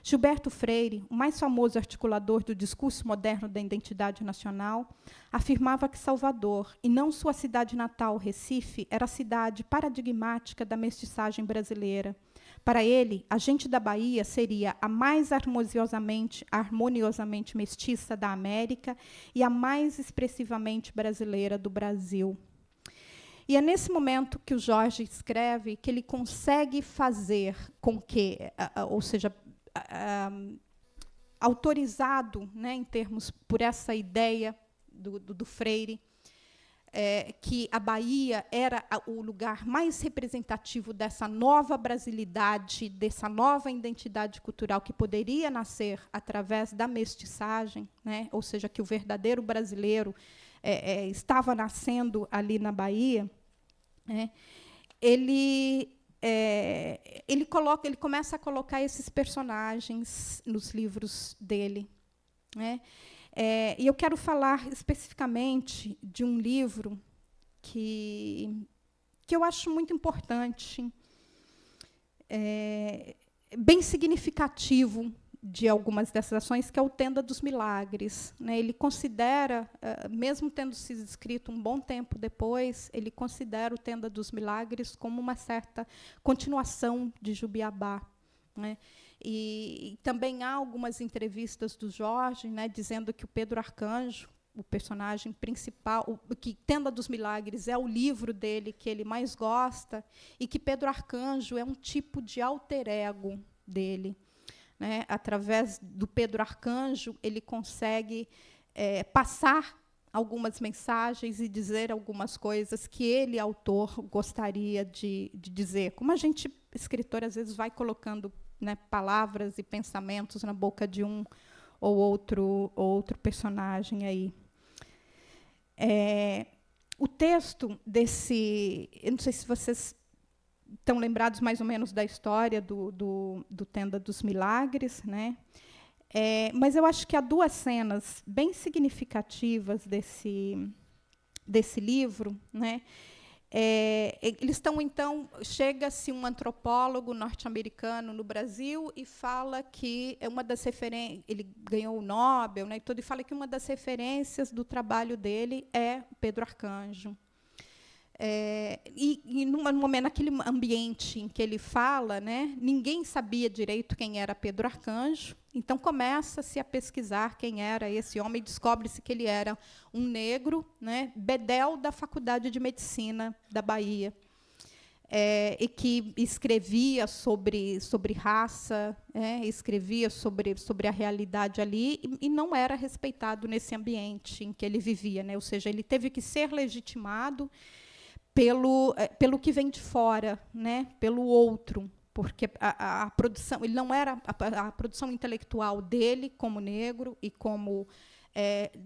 Gilberto Freire, o mais famoso articulador do discurso moderno da identidade nacional, afirmava que Salvador, e não sua cidade natal, Recife, era a cidade paradigmática da mestiçagem brasileira. Para ele, a gente da Bahia seria a mais harmoniosamente mestiça da América e a mais expressivamente brasileira do Brasil. E é nesse momento que o Jorge escreve que ele consegue fazer com que, ou seja, autorizado, né, em termos por essa ideia do Freire, que a Bahia era o lugar mais representativo dessa nova brasilidade, dessa nova identidade cultural que poderia nascer através da mestiçagem, né, ou seja, que o verdadeiro brasileiro estava nascendo ali na Bahia, né, ele começa a colocar esses personagens nos livros dele, né? E eu quero falar especificamente de um livro que eu acho muito importante, bem significativo de algumas dessas ações, que é o Tenda dos Milagres, né? Ele considera, mesmo tendo sido escrito um bom tempo depois, ele considera o Tenda dos Milagres como uma certa continuação de Jubiabá, né? E também há algumas entrevistas do Jorge, né, dizendo que o Pedro Arcanjo, o personagem principal, que Tenda dos Milagres é o livro dele que ele mais gosta, e que Pedro Arcanjo é um tipo de alter ego dele, né? Através do Pedro Arcanjo, ele consegue passar algumas mensagens e dizer algumas coisas que ele, autor, gostaria de dizer. Como a gente, escritor, às vezes vai colocando, né, palavras e pensamentos na boca de um ou outro personagem aí. O texto desse... Eu não sei se vocês estão lembrados mais ou menos da história do Tenda dos Milagres, né? Mas eu acho que há duas cenas bem significativas desse livro, né? Eles estão, então, chega-se um antropólogo norte-americano no Brasil e fala que uma das referências, ele ganhou o Nobel, né, e fala que uma das referências do trabalho dele é Pedro Arcanjo. Naquele ambiente em que ele fala, né, ninguém sabia direito quem era Pedro Arcanjo, então começa-se a pesquisar quem era esse homem, e descobre-se que ele era um negro, né, bedel da Faculdade de Medicina da Bahia, e que escrevia sobre raça, escrevia sobre a realidade ali, e não era respeitado nesse ambiente em que ele vivia, né, ou seja, ele teve que ser legitimado pelo que vem de fora, né, pelo outro, porque a produção, ele não era a produção intelectual dele como negro e como,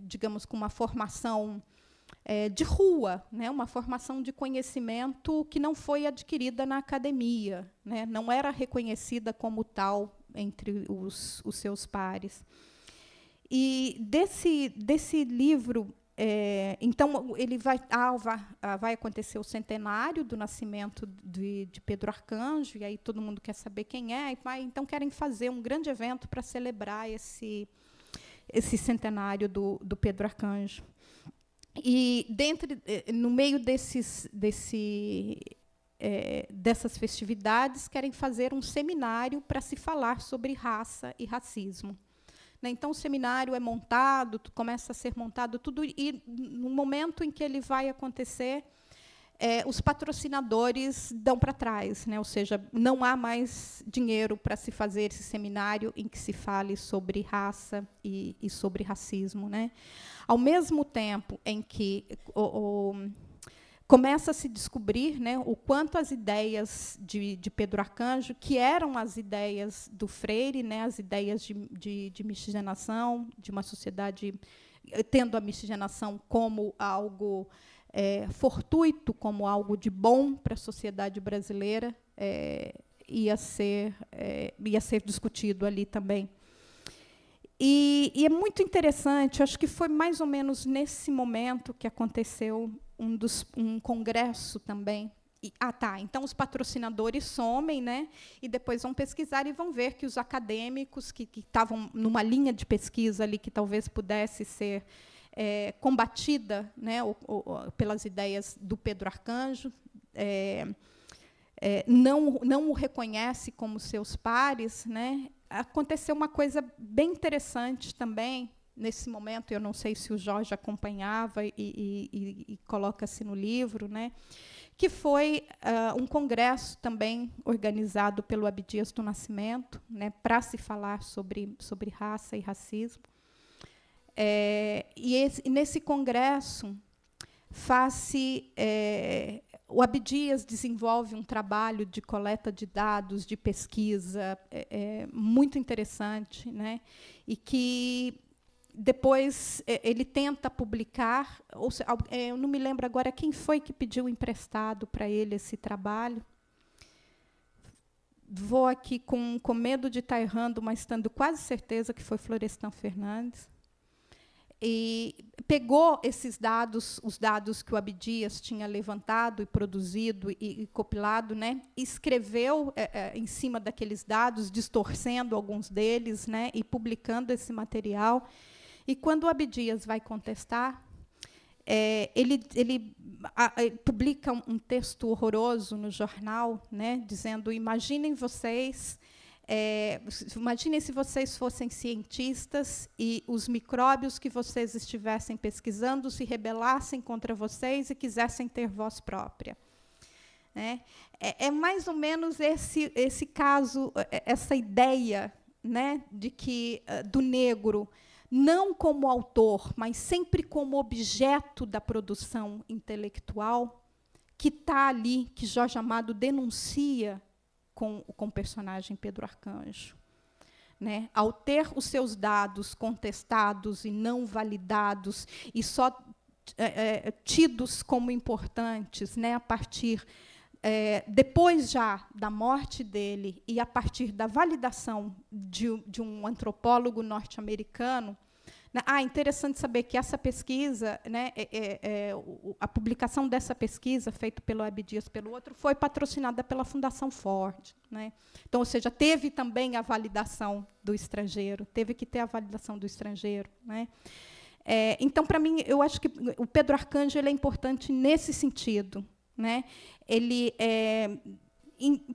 digamos, com uma formação de rua, né, uma formação de conhecimento que não foi adquirida na academia, né, não era reconhecida como tal entre os seus pares. E desse livro, então, ele vai acontecer o centenário do nascimento de Pedro Arcanjo, e aí todo mundo quer saber quem é, então querem fazer um grande evento para celebrar esse centenário do Pedro Arcanjo. E no meio dessas festividades, querem fazer um seminário para se falar sobre raça e racismo. Então, o seminário é montado, começa a ser montado tudo, e no momento em que ele vai acontecer, os patrocinadores dão para trás, né? Ou seja, não há mais dinheiro para se fazer esse seminário em que se fale sobre raça e sobre racismo, né? Ao mesmo tempo em que começa a se descobrir, né, o quanto as ideias de Pedro Arcanjo, que eram as ideias do Freire, né, as ideias de miscigenação, de uma sociedade tendo a miscigenação como algo fortuito, como algo de bom para a sociedade brasileira, ia ser discutido ali também. E é muito interessante, acho que foi mais ou menos nesse momento que aconteceu um congresso também. Então os patrocinadores somem, né, e depois vão pesquisar e vão ver que os acadêmicos que estavam numa linha de pesquisa ali que talvez pudesse ser combatida, né, pelas ideias do Pedro Arcanjo, não o reconhece como seus pares, né. Aconteceu uma coisa bem interessante também nesse momento, eu não sei se o Jorge acompanhava e coloca-se no livro, né, que foi um congresso também organizado pelo Abdias do Nascimento, né, para se falar sobre raça e racismo. Nesse congresso, o Abdias desenvolve um trabalho de coleta de dados, de pesquisa, muito interessante, né, e que depois ele tenta publicar, eu não me lembro agora quem foi que pediu emprestado para ele esse trabalho. Vou aqui com medo de estar errando, mas tendo quase certeza que foi Florestan Fernandes. E pegou esses dados, os dados que o Abdias tinha levantado e produzido e compilado, né, escreveu em cima daqueles dados, distorcendo alguns deles, né, e publicando esse material. E quando o Abdias vai contestar, ele publica um texto horroroso no jornal, né, dizendo: imaginem se vocês fossem cientistas e os micróbios que vocês estivessem pesquisando se rebelassem contra vocês e quisessem ter voz própria. É mais ou menos esse caso, essa ideia, né, de que do negro, não como autor, mas sempre como objeto da produção intelectual, que está ali, que Jorge Amado denuncia com o personagem Pedro Arcanjo. Né? Ao ter os seus dados contestados e não validados, e só tidos como importantes, né, a partir, depois já da morte dele e a partir da validação de um antropólogo norte-americano. Interessante saber que essa pesquisa, né, a publicação dessa pesquisa, feita pelo Abdias pelo outro, foi patrocinada pela Fundação Ford, né? Então, ou seja, teve também a validação do estrangeiro, teve que ter a validação do estrangeiro, né? Então, para mim, eu acho que o Pedro Arcanjo ele é importante nesse sentido, né? Ele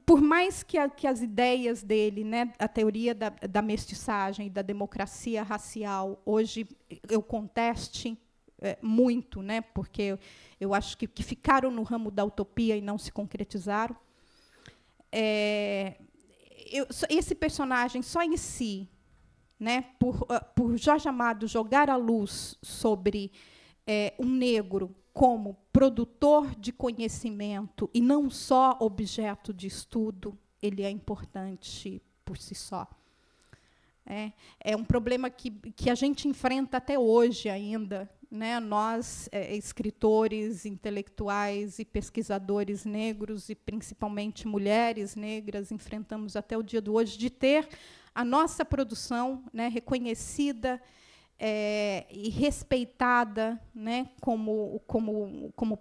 por mais que as ideias dele, né, a teoria da mestiçagem e da democracia racial, hoje eu conteste muito, né, porque eu acho que ficaram no ramo da utopia e não se concretizaram, esse personagem só em si, né, por Jorge Amado jogar a luz sobre um negro como produtor de conhecimento e não só objeto de estudo, ele é importante por si só. É um problema que a gente enfrenta até hoje ainda, né? Nós, escritores, intelectuais e pesquisadores negros, e principalmente mulheres negras, enfrentamos até o dia de hoje de ter a nossa produção, né, reconhecida e respeitada, né, como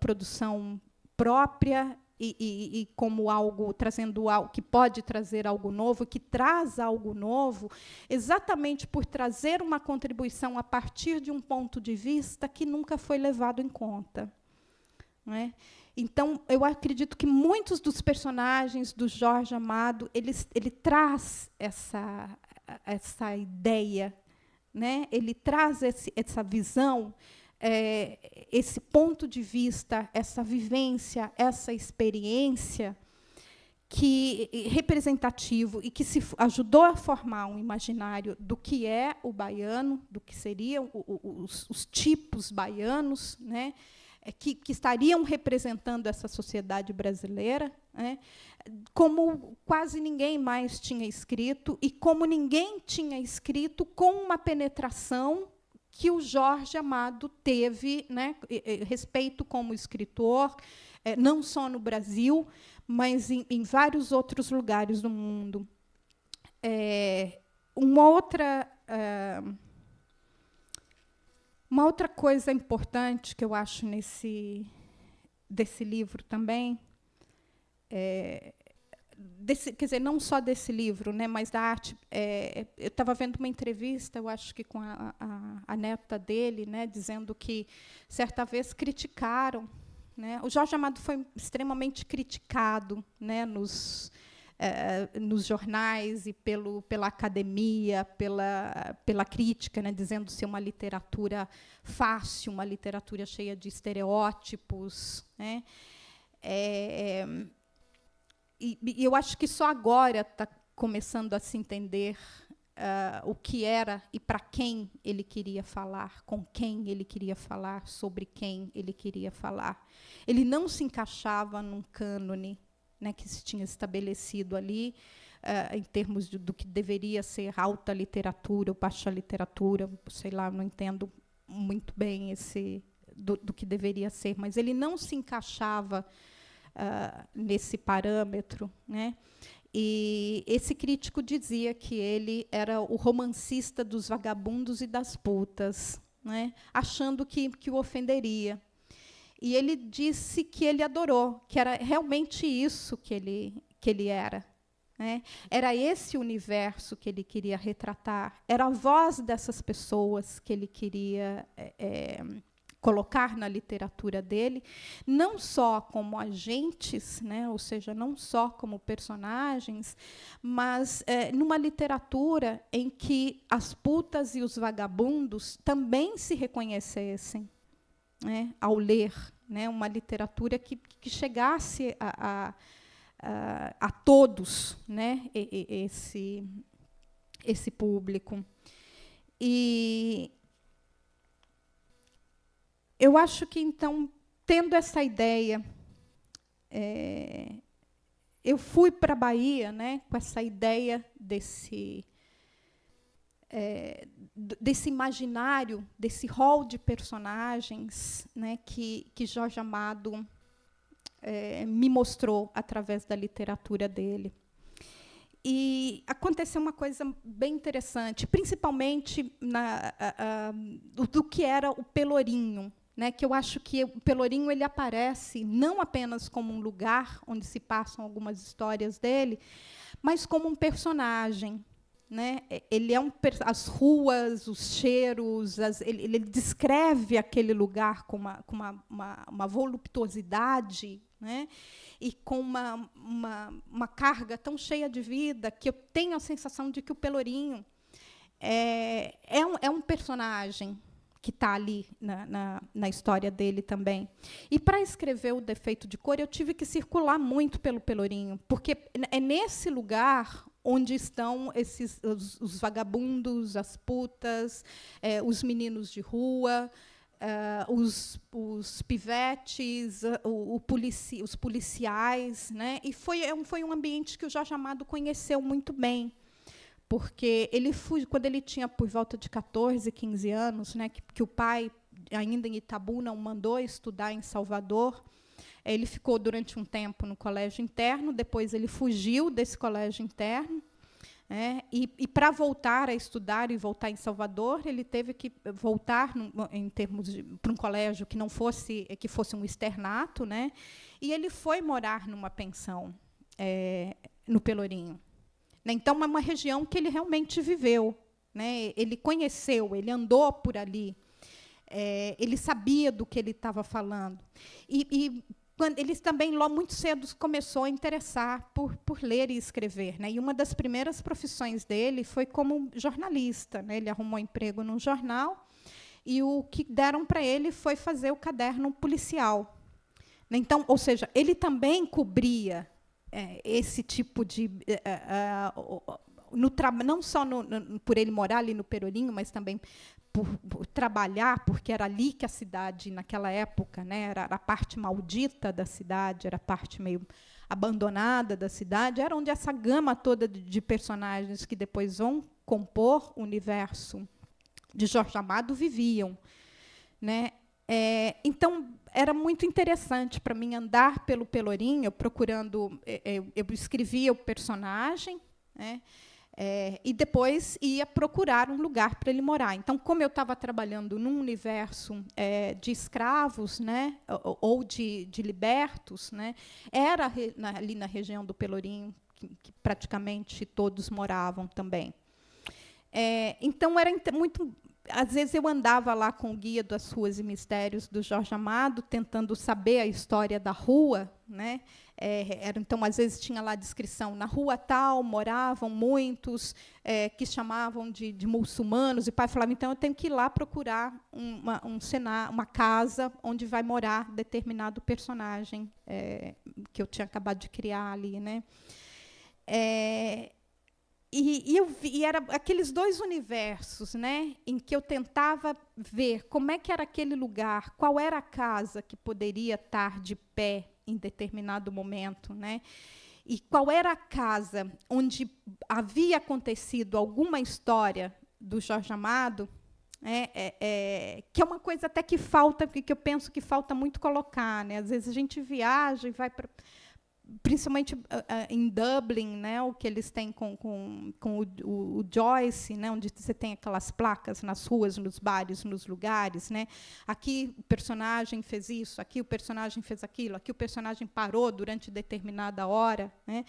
produção própria e como algo trazendo algo que pode trazer algo novo, que traz algo novo, exatamente por trazer uma contribuição a partir de um ponto de vista que nunca foi levado em conta, né? Então, eu acredito que muitos dos personagens do Jorge Amado ele traz essa ideia, né? Ele traz essa visão, esse ponto de vista, essa vivência, essa experiência representativo e que se ajudou a formar um imaginário do que é o baiano, do que seriam os tipos baianos, né? Que estariam representando essa sociedade brasileira, né? Como quase ninguém mais tinha escrito, e como ninguém tinha escrito com uma penetração que o Jorge Amado teve, né? Respeito como escritor, não só no Brasil, mas em vários outros lugares do mundo. Uma outra coisa importante que eu acho desse livro também, quer dizer, não só desse livro, né, mas da arte. Eu estava vendo uma entrevista, eu acho que com a neta dele, né, dizendo que, certa vez, criticaram, né, o Jorge Amado foi extremamente criticado, né, nos jornais e pela academia, pela crítica, né, dizendo ser uma literatura fácil, uma literatura cheia de estereótipos, né? E eu acho que só agora está começando a se entender o que era e para quem ele queria falar, com quem ele queria falar, sobre quem ele queria falar. Ele não se encaixava num cânone, né, que se tinha estabelecido ali, em termos do que deveria ser alta literatura ou baixa literatura, sei lá, não entendo muito bem do que deveria ser, mas ele não se encaixava nesse parâmetro, né? E esse crítico dizia que ele era o romancista dos vagabundos e das putas, né, achando que o ofenderia. E ele disse que ele adorou, que era realmente isso que ele era, né? Era esse universo que ele queria retratar, era a voz dessas pessoas que ele queria colocar na literatura dele, não só como agentes, né, ou seja, não só como personagens, mas numa literatura em que as putas e os vagabundos também se reconhecessem, né, ao ler, né, uma literatura que chegasse a todos, né, esse público. E eu acho que, então, tendo essa ideia, eu fui para a Bahia, né, com essa ideia desse imaginário, desse rol de personagens, né, que Jorge Amado me mostrou através da literatura dele. E aconteceu uma coisa bem interessante, principalmente do que era o Pelourinho, né, que eu acho que o Pelourinho ele aparece não apenas como um lugar onde se passam algumas histórias dele, mas como um personagem. Né? Ele as ruas, os cheiros, ele descreve aquele lugar com uma voluptuosidade, né? E com uma carga tão cheia de vida que eu tenho a sensação de que o Pelourinho é um personagem que está ali na história dele também. E, para escrever O Defeito de Cor, eu tive que circular muito pelo Pelourinho, porque é nesse lugar onde estão os vagabundos, as putas, os meninos de rua, os pivetes, os policiais. Né? E foi um ambiente que o Jorge Amado conheceu muito bem, porque quando ele tinha por volta de 14, 15 anos, né, que o pai, ainda em Itabuna, o mandou estudar em Salvador. Ele ficou durante um tempo no colégio interno, depois ele fugiu desse colégio interno, e para voltar a estudar e voltar em Salvador, ele teve que voltar para um colégio que fosse um externato, né? E ele foi morar numa pensão no Pelourinho. Então, é uma região que ele realmente viveu, né? Ele conheceu, ele andou por ali, ele sabia do que ele estava falando. Quando ele também, muito cedo, começou a interessar por ler e escrever. Né? E uma das primeiras profissões dele foi como jornalista. Né? Ele arrumou emprego num jornal, e o que deram para ele foi fazer o caderno policial. Né? Então, ou seja, ele também cobria esse tipo de... não só por ele morar ali no Pelourinho, mas também por trabalhar, porque era ali que a cidade, naquela época, né, era a parte maldita da cidade, era a parte meio abandonada da cidade, era onde essa gama toda de personagens que depois vão compor o universo de Jorge Amado viviam. Né? Então, era muito interessante para mim andar pelo Pelourinho, procurando... Eu escrevia o personagem, né? E depois ia procurar um lugar para ele morar. Então, como eu estava trabalhando num universo de escravos, né, ou de libertos, né, era ali na região do Pelourinho que praticamente todos moravam também. Então, era muito... Às vezes, eu andava lá com o Guia das Ruas e Mistérios do Jorge Amado, tentando saber a história da rua. Né? Então, às vezes, tinha lá a descrição: na rua tal moravam muitos que chamavam de muçulmanos. E o pai falava: então, eu tenho que ir lá procurar uma casa onde vai morar determinado personagem que eu tinha acabado de criar ali. Né? E era aqueles dois universos, né, em que eu tentava ver como é que era aquele lugar, qual era a casa que poderia estar de pé em determinado momento, né, e qual era a casa onde havia acontecido alguma história do Jorge Amado, que é uma coisa até que falta, porque eu penso que falta muito colocar. Né? Às vezes a gente viaja e vai para... Principalmente em Dublin, né, o que eles têm com o Joyce, né, onde você tem aquelas placas nas ruas, nos bares, nos lugares. Né. Aqui o personagem fez isso, aqui o personagem fez aquilo, aqui o personagem parou durante determinada hora. Né.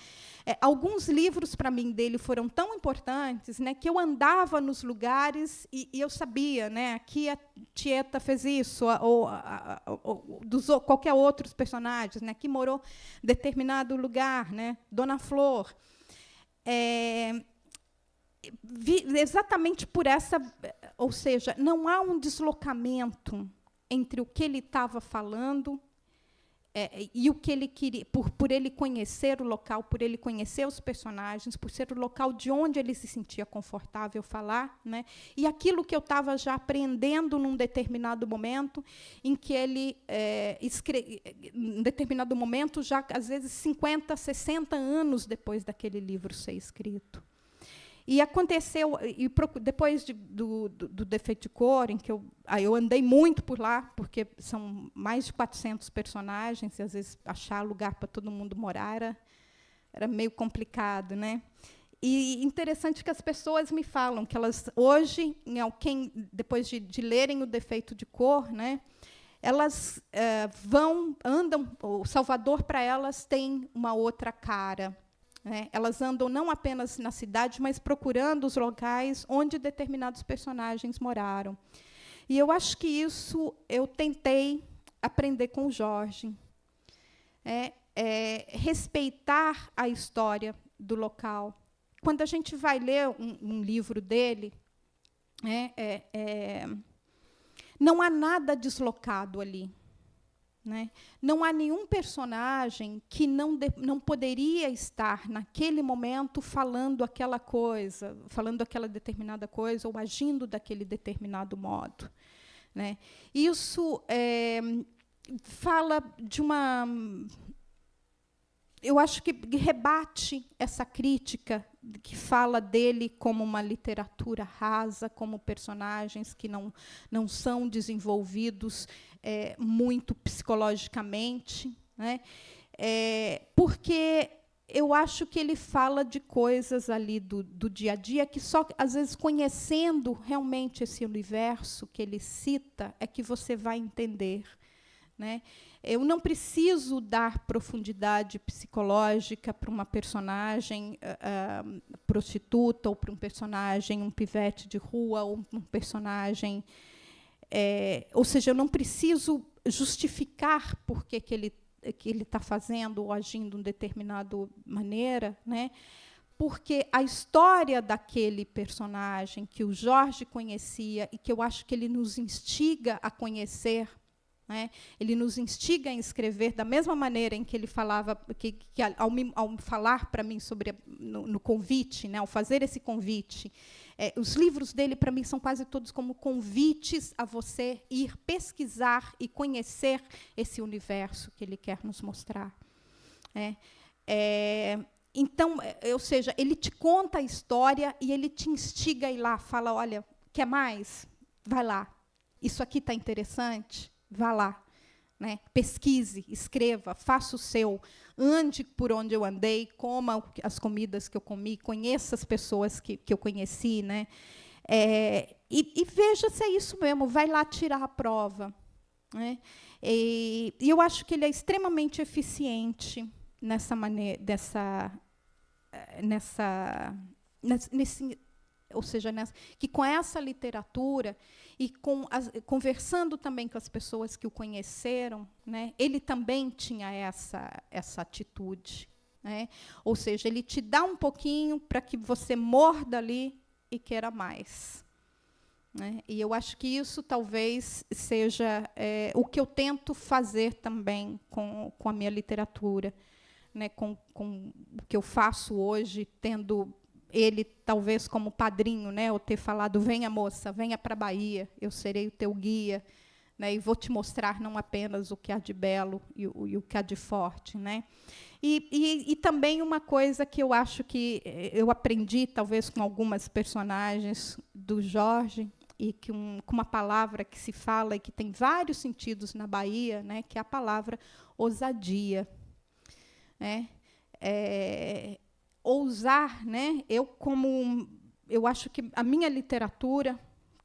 Alguns livros, para mim, dele foram tão importantes, né, que eu andava nos lugares e eu sabia, né, aqui a Tieta fez isso, ou qualquer outros personagens, né, que morou determinado lugar, né? Dona Flor. Exatamente por essa... Ou seja, não há um deslocamento entre o que ele estava falando e o que ele queria, por ele conhecer o local, por ele conhecer os personagens, por ser o local de onde ele se sentia confortável falar, né? E aquilo que eu estava já aprendendo num determinado momento, em que ele em determinado momento, já às vezes 50, 60 anos depois daquele livro ser escrito. E aconteceu, depois do Defeito de Cor, em que eu andei muito por lá, porque são mais de 400 personagens, e, às vezes, achar lugar para todo mundo morar era meio complicado, né? E interessante que as pessoas me falam que elas, hoje, depois de lerem o Defeito de Cor, né, elas andam, o Salvador, para elas, tem uma outra cara. Elas andam não apenas na cidade, mas procurando os locais onde determinados personagens moraram. E eu acho que isso eu tentei aprender com o Jorge. Respeitar a história do local. Quando a gente vai ler um livro dele, não há nada deslocado ali. Né? Não há nenhum personagem que não poderia estar, naquele momento, falando aquela coisa, falando aquela determinada coisa, ou agindo daquele determinado modo. Né? Isso fala de uma... Eu acho que rebate essa crítica que fala dele como uma literatura rasa, como personagens que não são desenvolvidos muito psicologicamente, né? Porque eu acho que ele fala de coisas ali do dia a dia que só, às vezes, conhecendo realmente esse universo que ele cita, é que você vai entender. Né? Eu não preciso dar profundidade psicológica para uma personagem prostituta, ou para um personagem, um pivete de rua, ou um personagem... ou seja, eu não preciso justificar por que ele está fazendo ou agindo de uma determinada maneira, né? Porque a história daquele personagem que o Jorge conhecia e que eu acho que ele nos instiga a conhecer, né? Ele nos instiga a escrever da mesma maneira em que ele falava, que ao falar para mim sobre no convite, né? Ao fazer esse convite, os livros dele, para mim, são quase todos como convites a você ir pesquisar e conhecer esse universo que ele quer nos mostrar. Então, ou seja, ele te conta a história e ele te instiga a ir lá, fala, olha, quer mais? Vai lá. Isso aqui está interessante? Vá lá, né? Pesquise, escreva, faça o seu, ande por onde eu andei, coma as comidas que eu comi, conheça as pessoas que eu conheci, né? E veja se é isso mesmo, vai lá tirar a prova. Né? E eu acho que ele é extremamente eficiente nessa maneira, ou seja, que com essa literatura e conversando também com as pessoas que o conheceram, né, ele também tinha essa atitude. Né? Ou seja, ele te dá um pouquinho para que você morda ali e queira mais. Né? E eu acho que isso talvez seja o que eu tento fazer também com a minha literatura, né? Com o que eu faço hoje, tendo ele talvez como padrinho, né? Ou ter falado, venha, moça, venha para a Bahia, eu serei o teu guia, né? E vou te mostrar não apenas o que há de belo e o que há de forte. Né? E também uma coisa que eu acho que eu aprendi, talvez, com algumas personagens do Jorge, e com uma palavra que se fala e que tem vários sentidos na Bahia, né? Que é a palavra ousadia. Né? Ousar, né? Eu acho que a minha literatura,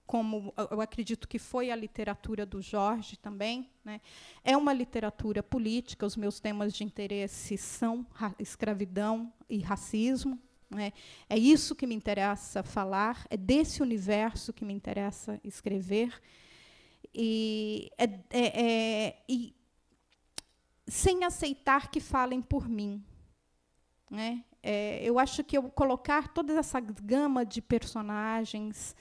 como eu acredito que foi a literatura do Jorge também, né? É uma literatura política. Os meus temas de interesse são escravidão e racismo. Né? É isso que me interessa falar, é desse universo que me interessa escrever. E sem aceitar que falem por mim. Né? Eu acho que eu colocar toda essa gama de personagens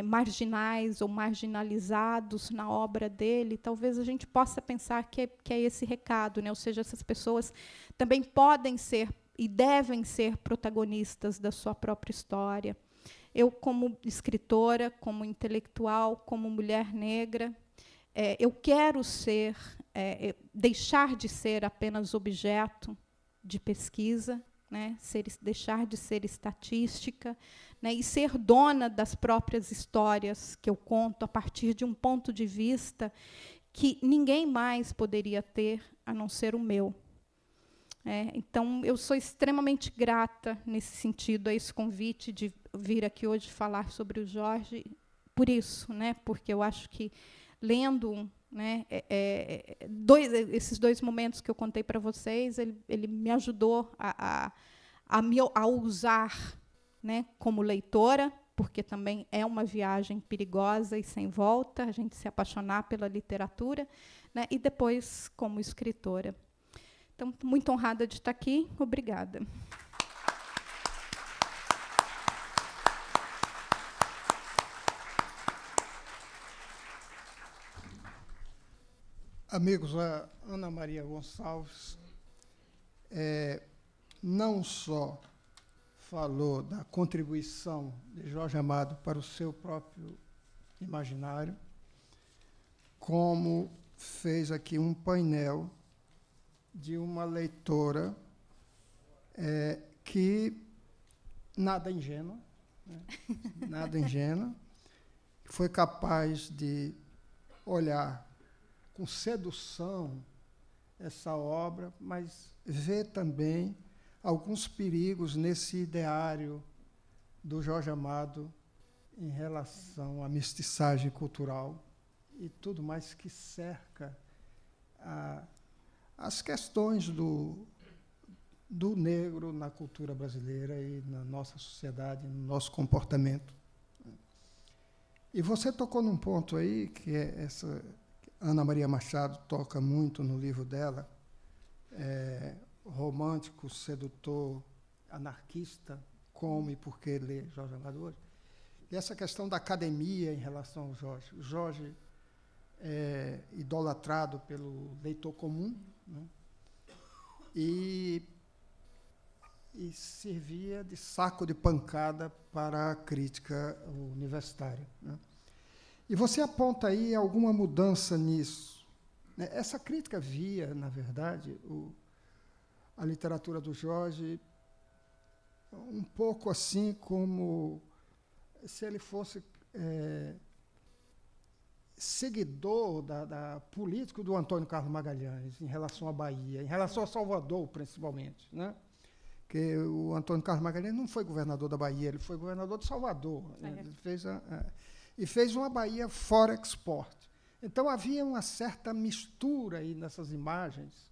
marginais ou marginalizados na obra dele, talvez a gente possa pensar que é esse recado. Né? Ou seja, essas pessoas também podem ser e devem ser protagonistas da sua própria história. Eu, como escritora, como intelectual, como mulher negra, eu quero deixar de ser apenas objeto de pesquisa, né, deixar de ser estatística, né, e ser dona das próprias histórias que eu conto a partir de um ponto de vista que ninguém mais poderia ter a não ser o meu. Então, eu sou extremamente grata, nesse sentido, a esse convite de vir aqui hoje falar sobre o Jorge, por isso, né, porque eu acho que, lendo, né, esses 2 momentos que eu contei para vocês, ele me ajudou a usar, né, como leitora, porque também é uma viagem perigosa e sem volta, a gente se apaixonar pela literatura, né, e depois como escritora. Então, muito honrada de estar aqui. Obrigada. Amigos, a Ana Maria Gonçalves não só falou da contribuição de Jorge Amado para o seu próprio imaginário, como fez aqui um painel de uma leitora que nada ingênua, né? Nada ingênua, foi capaz de olhar com sedução essa obra, mas ver também alguns perigos nesse ideário do Jorge Amado em relação à mestiçagem cultural e tudo mais que cerca as questões do negro na cultura brasileira e na nossa sociedade, no nosso comportamento. E você tocou num ponto aí, que é essa... Ana Maria Machado toca muito no livro dela, romântico, sedutor, anarquista, como e por que ler Jorge Amado hoje. E essa questão da academia em relação ao Jorge. O Jorge é idolatrado pelo leitor comum, né? E servia de saco de pancada para a crítica universitária, né? E você aponta aí alguma mudança nisso, né? Essa crítica via, na verdade, a literatura do Jorge um pouco assim como se ele fosse seguidor político do Antônio Carlos Magalhães em relação à Bahia, em relação a Salvador, principalmente, né? Que o Antônio Carlos Magalhães não foi governador da Bahia, ele foi governador de Salvador. Né? Ele fez uma Bahia fora export. Então, havia uma certa mistura aí nessas imagens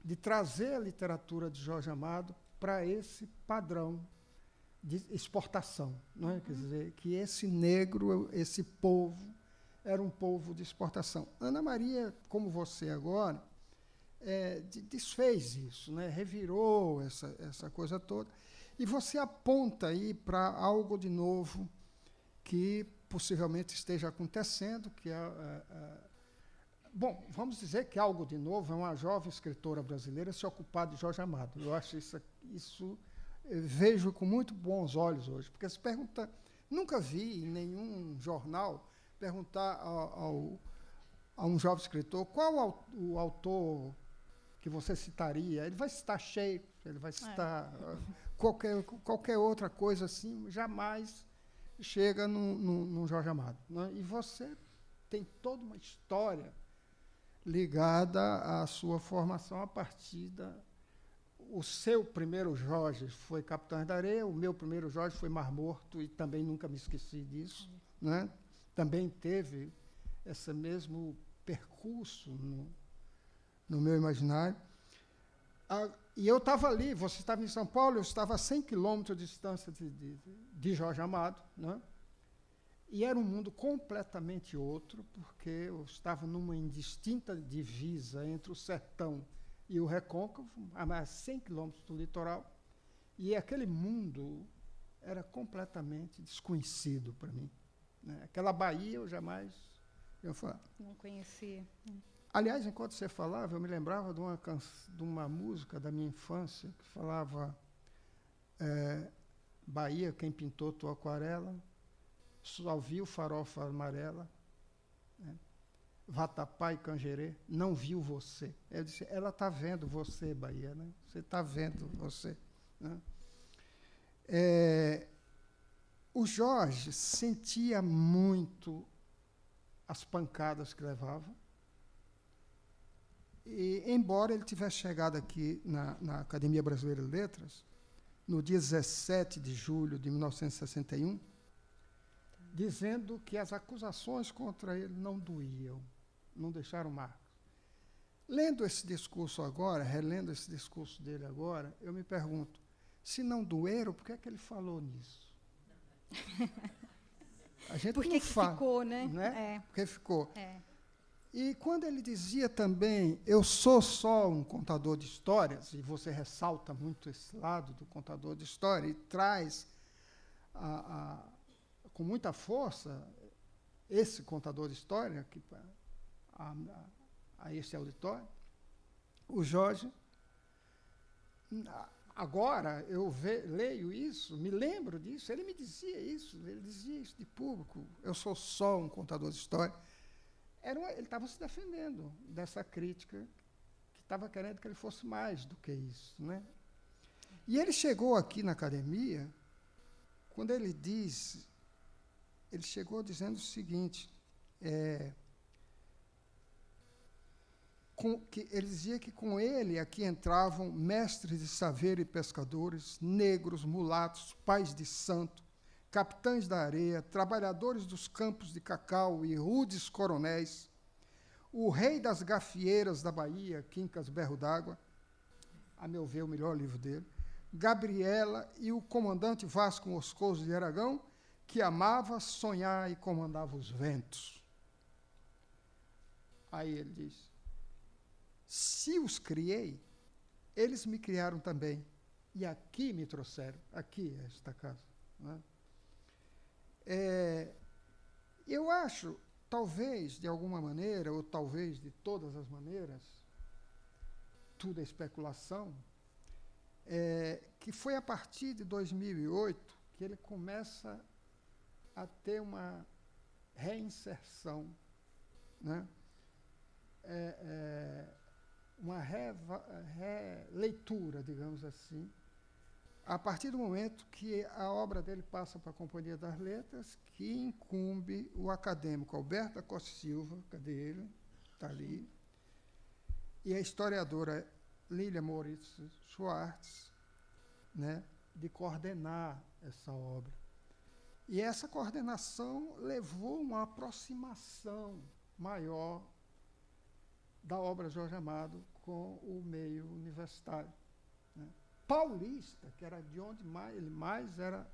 de trazer a literatura de Jorge Amado para esse padrão de exportação. Não é? Quer dizer, que esse negro, esse povo, era um povo de exportação. Ana Maria, como você agora, desfez isso, né? Revirou essa coisa toda. E você aponta aí para algo de novo que possivelmente esteja acontecendo, que bom, vamos dizer que algo de novo é uma jovem escritora brasileira se ocupar de Jorge Amado. Eu acho isso eu vejo com muito bons olhos hoje, porque se pergunta, nunca vi em nenhum jornal perguntar a um jovem escritor qual o autor que você citaria. Ele vai citar Shakespeare, ele vai citar qualquer outra coisa assim, jamais chega num Jorge Amado. Né? E você tem toda uma história ligada à sua formação a partir o seu primeiro Jorge foi Capitães da Areia, o meu primeiro Jorge foi Mar Morto, e também nunca me esqueci disso. Né? Também teve esse mesmo percurso no meu imaginário. E eu estava ali, você estava em São Paulo, eu estava a 100 quilômetros de distância de Jorge Amado, né? E era um mundo completamente outro, porque eu estava numa indistinta divisa entre o sertão e o recôncavo, a 100 quilômetros do litoral, e aquele mundo era completamente desconhecido para mim. Né? Aquela Bahia eu jamais ia falar. Não conhecia. Aliás, enquanto você falava, eu me lembrava de uma música da minha infância que falava Bahia, quem pintou tua aquarela, só viu farofa amarela, né? Vatapá e Cangerê, não viu você. Eu disse, ela está vendo você, Bahia, né? Você está vendo você. né? O Jorge sentia muito as pancadas que levava, e, embora ele tivesse chegado aqui na Academia Brasileira de Letras, no dia 17 de julho de 1961, dizendo que as acusações contra ele não doíam, não deixaram marcas. Lendo esse discurso agora, relendo esse discurso dele agora, eu me pergunto, se não doeram, por que é que ele falou nisso? A gente Por que ficou, né? Porque ficou. É. E quando ele dizia também, eu sou só um contador de histórias, e você ressalta muito esse lado do contador de história, e traz com muita força esse contador de história aqui a esse auditório, o Jorge, agora eu leio isso, me lembro disso, ele dizia isso de público, eu sou só um contador de história. Ele estava se defendendo dessa crítica, que estava querendo que ele fosse mais do que isso, né? E ele chegou aqui na academia, quando ele chegou dizendo o seguinte, ele dizia que com ele aqui entravam mestres de saber e pescadores, negros, mulatos, pais de santo, capitães da areia, trabalhadores dos campos de cacau e rudes coronéis, o rei das gafieiras da Bahia, Quincas Berro d'Água, a meu ver, o melhor livro dele, Gabriela e o comandante Vasco Moscoso de Aragão, que amava sonhar e comandava os ventos. Aí ele diz, se os criei, eles me criaram também, e aqui me trouxeram, aqui é esta casa. Não é? Eu acho, talvez, de alguma maneira, ou talvez de todas as maneiras, tudo é especulação, que foi a partir de 2008 que ele começa a ter uma reinserção, né? Uma releitura, digamos assim, a partir do momento que a obra dele passa para a Companhia das Letras, que incumbe o acadêmico Alberto da Costa Silva, cadê ele? Está ali, e a historiadora Lília Moritz Schwartz, né, de coordenar essa obra. E essa coordenação levou uma aproximação maior da obra Jorge Amado com o meio universitário, né? Paulista, que era de onde ele mais era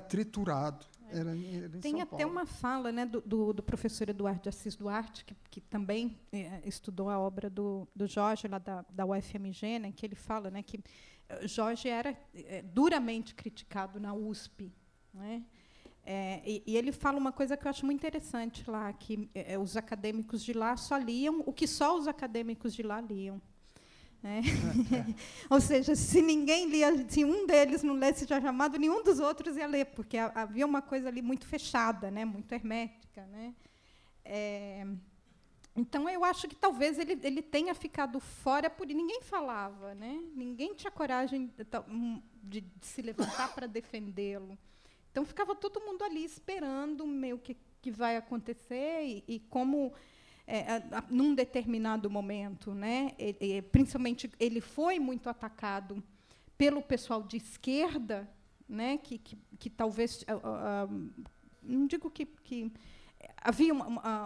triturado. Era em Tem São até Paulo. uma fala, né, do professor Eduardo de Assis Duarte, que também estudou a obra do Jorge, lá da UFMG, né, que ele fala, né, que Jorge era duramente criticado na USP, né? E ele fala uma coisa que eu acho muito interessante lá, que os acadêmicos de lá só liam o que só os acadêmicos de lá liam. Né? Ou seja, se ninguém lia, se um deles não lesse Jorge Amado, nenhum dos outros ia ler, porque havia uma coisa ali muito fechada, né, muito hermética, né? Então, eu acho que talvez ele tenha ficado fora, porque ninguém falava, né? Ninguém tinha coragem de se levantar para defendê-lo. Então, ficava todo mundo ali esperando meio que vai acontecer e como, num determinado momento, né, principalmente, ele foi muito atacado pelo pessoal de esquerda, né, que talvez, não digo que havia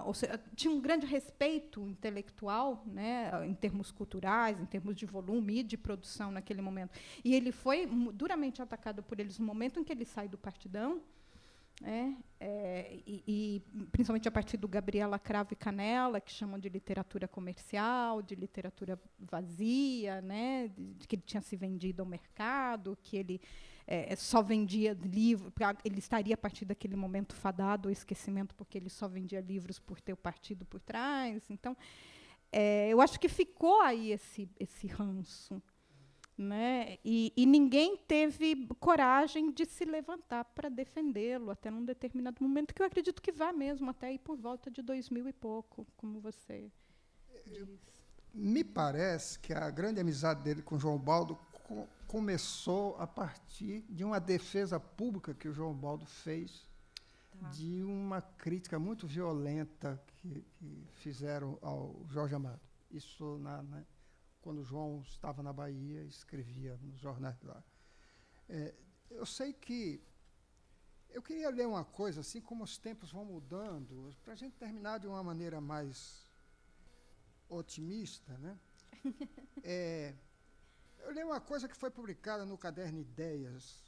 ou seja, tinha um grande respeito intelectual, né, em termos culturais, em termos de volume e de produção naquele momento. E ele foi duramente atacado por eles no momento em que ele sai do Partidão, né, e principalmente a partir do Gabriela Cravo e Canella, que chamam de literatura comercial, de literatura vazia, né, de que ele tinha se vendido ao mercado, que ele só vendia livros, ele estaria a partir daquele momento fadado ao esquecimento, porque ele só vendia livros por ter o partido por trás. Então, eu acho que ficou aí esse ranço, né? E ninguém teve coragem de se levantar para defendê-lo até num determinado momento, que eu acredito que vai mesmo até aí por volta de 2000 e pouco, como você diz. Me parece que a grande amizade dele com João Baldo começou a partir de uma defesa pública que o João Baldo fez de uma crítica muito violenta que fizeram ao Jorge Amado. Isso quando o João estava na Bahia, escrevia nos jornais lá. Eu sei que eu queria ler uma coisa, assim como os tempos vão mudando, para a gente terminar de uma maneira mais otimista, né? Eu li uma coisa que foi publicada no Caderno Ideias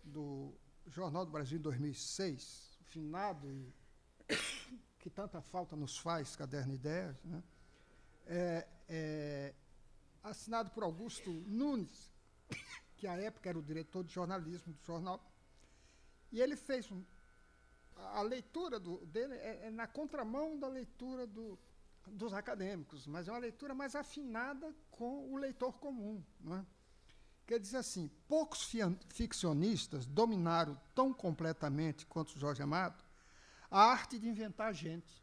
do Jornal do Brasil em 2006, finado e que tanta falta nos faz, Caderno Ideias, né? Assinado por Augusto Nunes, que à época era o diretor de jornalismo do jornal, e ele fez a leitura dele na contramão da leitura dos acadêmicos, mas é uma leitura mais afinada com o leitor comum, não é? Quer dizer assim, poucos ficcionistas dominaram tão completamente quanto Jorge Amado a arte de inventar gente.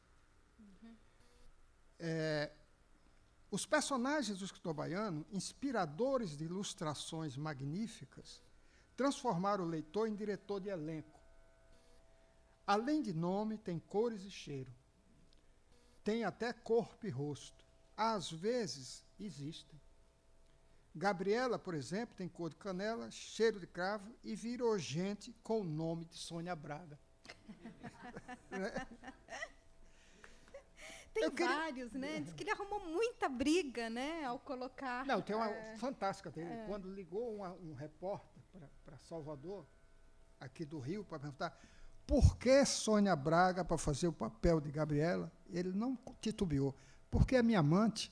Os personagens do escritor baiano, inspiradores de ilustrações magníficas, transformaram o leitor em diretor de elenco. Além de nome, tem cores e cheiro. Tem até corpo e rosto. Às vezes, existem. Gabriela, por exemplo, tem cor de canela, cheiro de cravo e virou gente com o nome de Sônia Braga. Tem vários, né? Diz que ele arrumou muita briga, né, ao colocar... Não, tem uma fantástica dele. Quando ligou um repórter para Salvador, aqui do Rio, para perguntar por que Sônia Braga para fazer o papel de Gabriela, ele não titubeou. Porque é minha amante.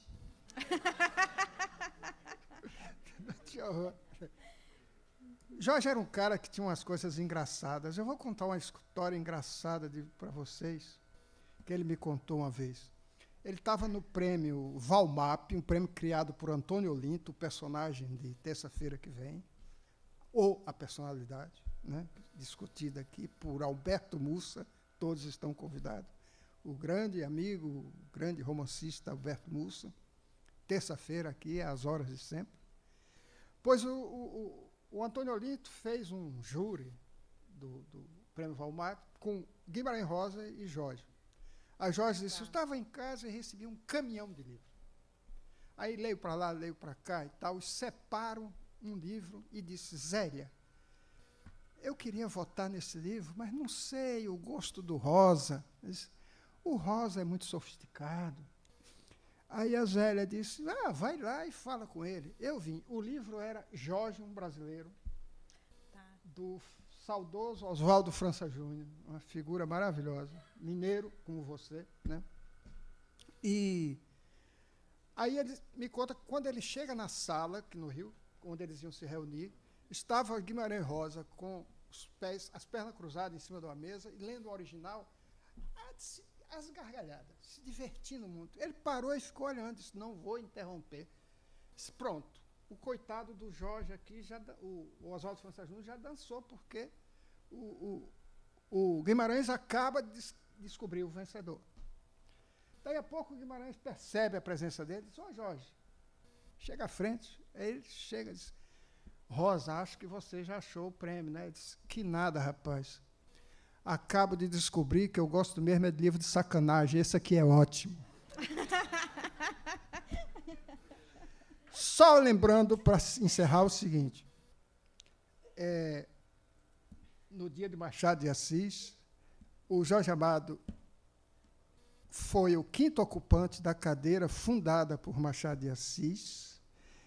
Jorge era um cara que tinha umas coisas engraçadas. Eu vou contar uma história engraçada para vocês, que ele me contou uma vez. Ele estava no prêmio Valmap, um prêmio criado por Antônio Olinto, o personagem de Terça-feira que Vem, ou a personalidade, né, discutida aqui por Alberto Mussa, todos estão convidados. O grande amigo, o grande romancista Alberto Mussa, terça-feira aqui, às horas de sempre. Pois o Antônio Olinto fez um júri do prêmio Valmar com Guimarães Rosa e Jorge. A Jorge disse, eu estava em casa e recebi um caminhão de livros. Aí leio para lá, leio para cá e tal, e separo um livro e disse, Zélia, eu queria votar nesse livro, mas não sei o gosto do Rosa. Disse, o Rosa é muito sofisticado. Aí a Zélia disse, vai lá e fala com ele. Eu vim. O livro era Jorge, um brasileiro, do saudoso Oswaldo França Júnior, uma figura maravilhosa, mineiro como você, né? E aí ele me conta que quando ele chega na sala, aqui no Rio, onde eles iam se reunir, estava Guimarães Rosa com as pernas cruzadas em cima de uma mesa e lendo o original, as gargalhadas, se divertindo muito. Ele parou e ficou olhando, disse, não vou interromper. Disse, pronto, o coitado do Jorge aqui, o Oswaldo França Júnior já dançou, porque o Guimarães acaba de descobrir o vencedor. Daí a pouco o Guimarães percebe a presença dele e diz, Jorge, chega à frente. Aí ele chega e diz, Rosa, acho que você já achou o prêmio, né? Ele diz, que nada, rapaz. Acabo de descobrir que eu gosto mesmo é de livro de sacanagem. Esse aqui é ótimo. Só lembrando, para encerrar, o seguinte. No dia de Machado de Assis, o Jorge Amado foi o 5º ocupante da cadeira fundada por Machado de Assis,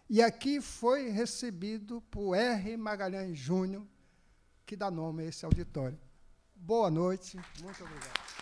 e aqui foi recebido por R. Magalhães Júnior, que dá nome a esse auditório. Boa noite, muito obrigado.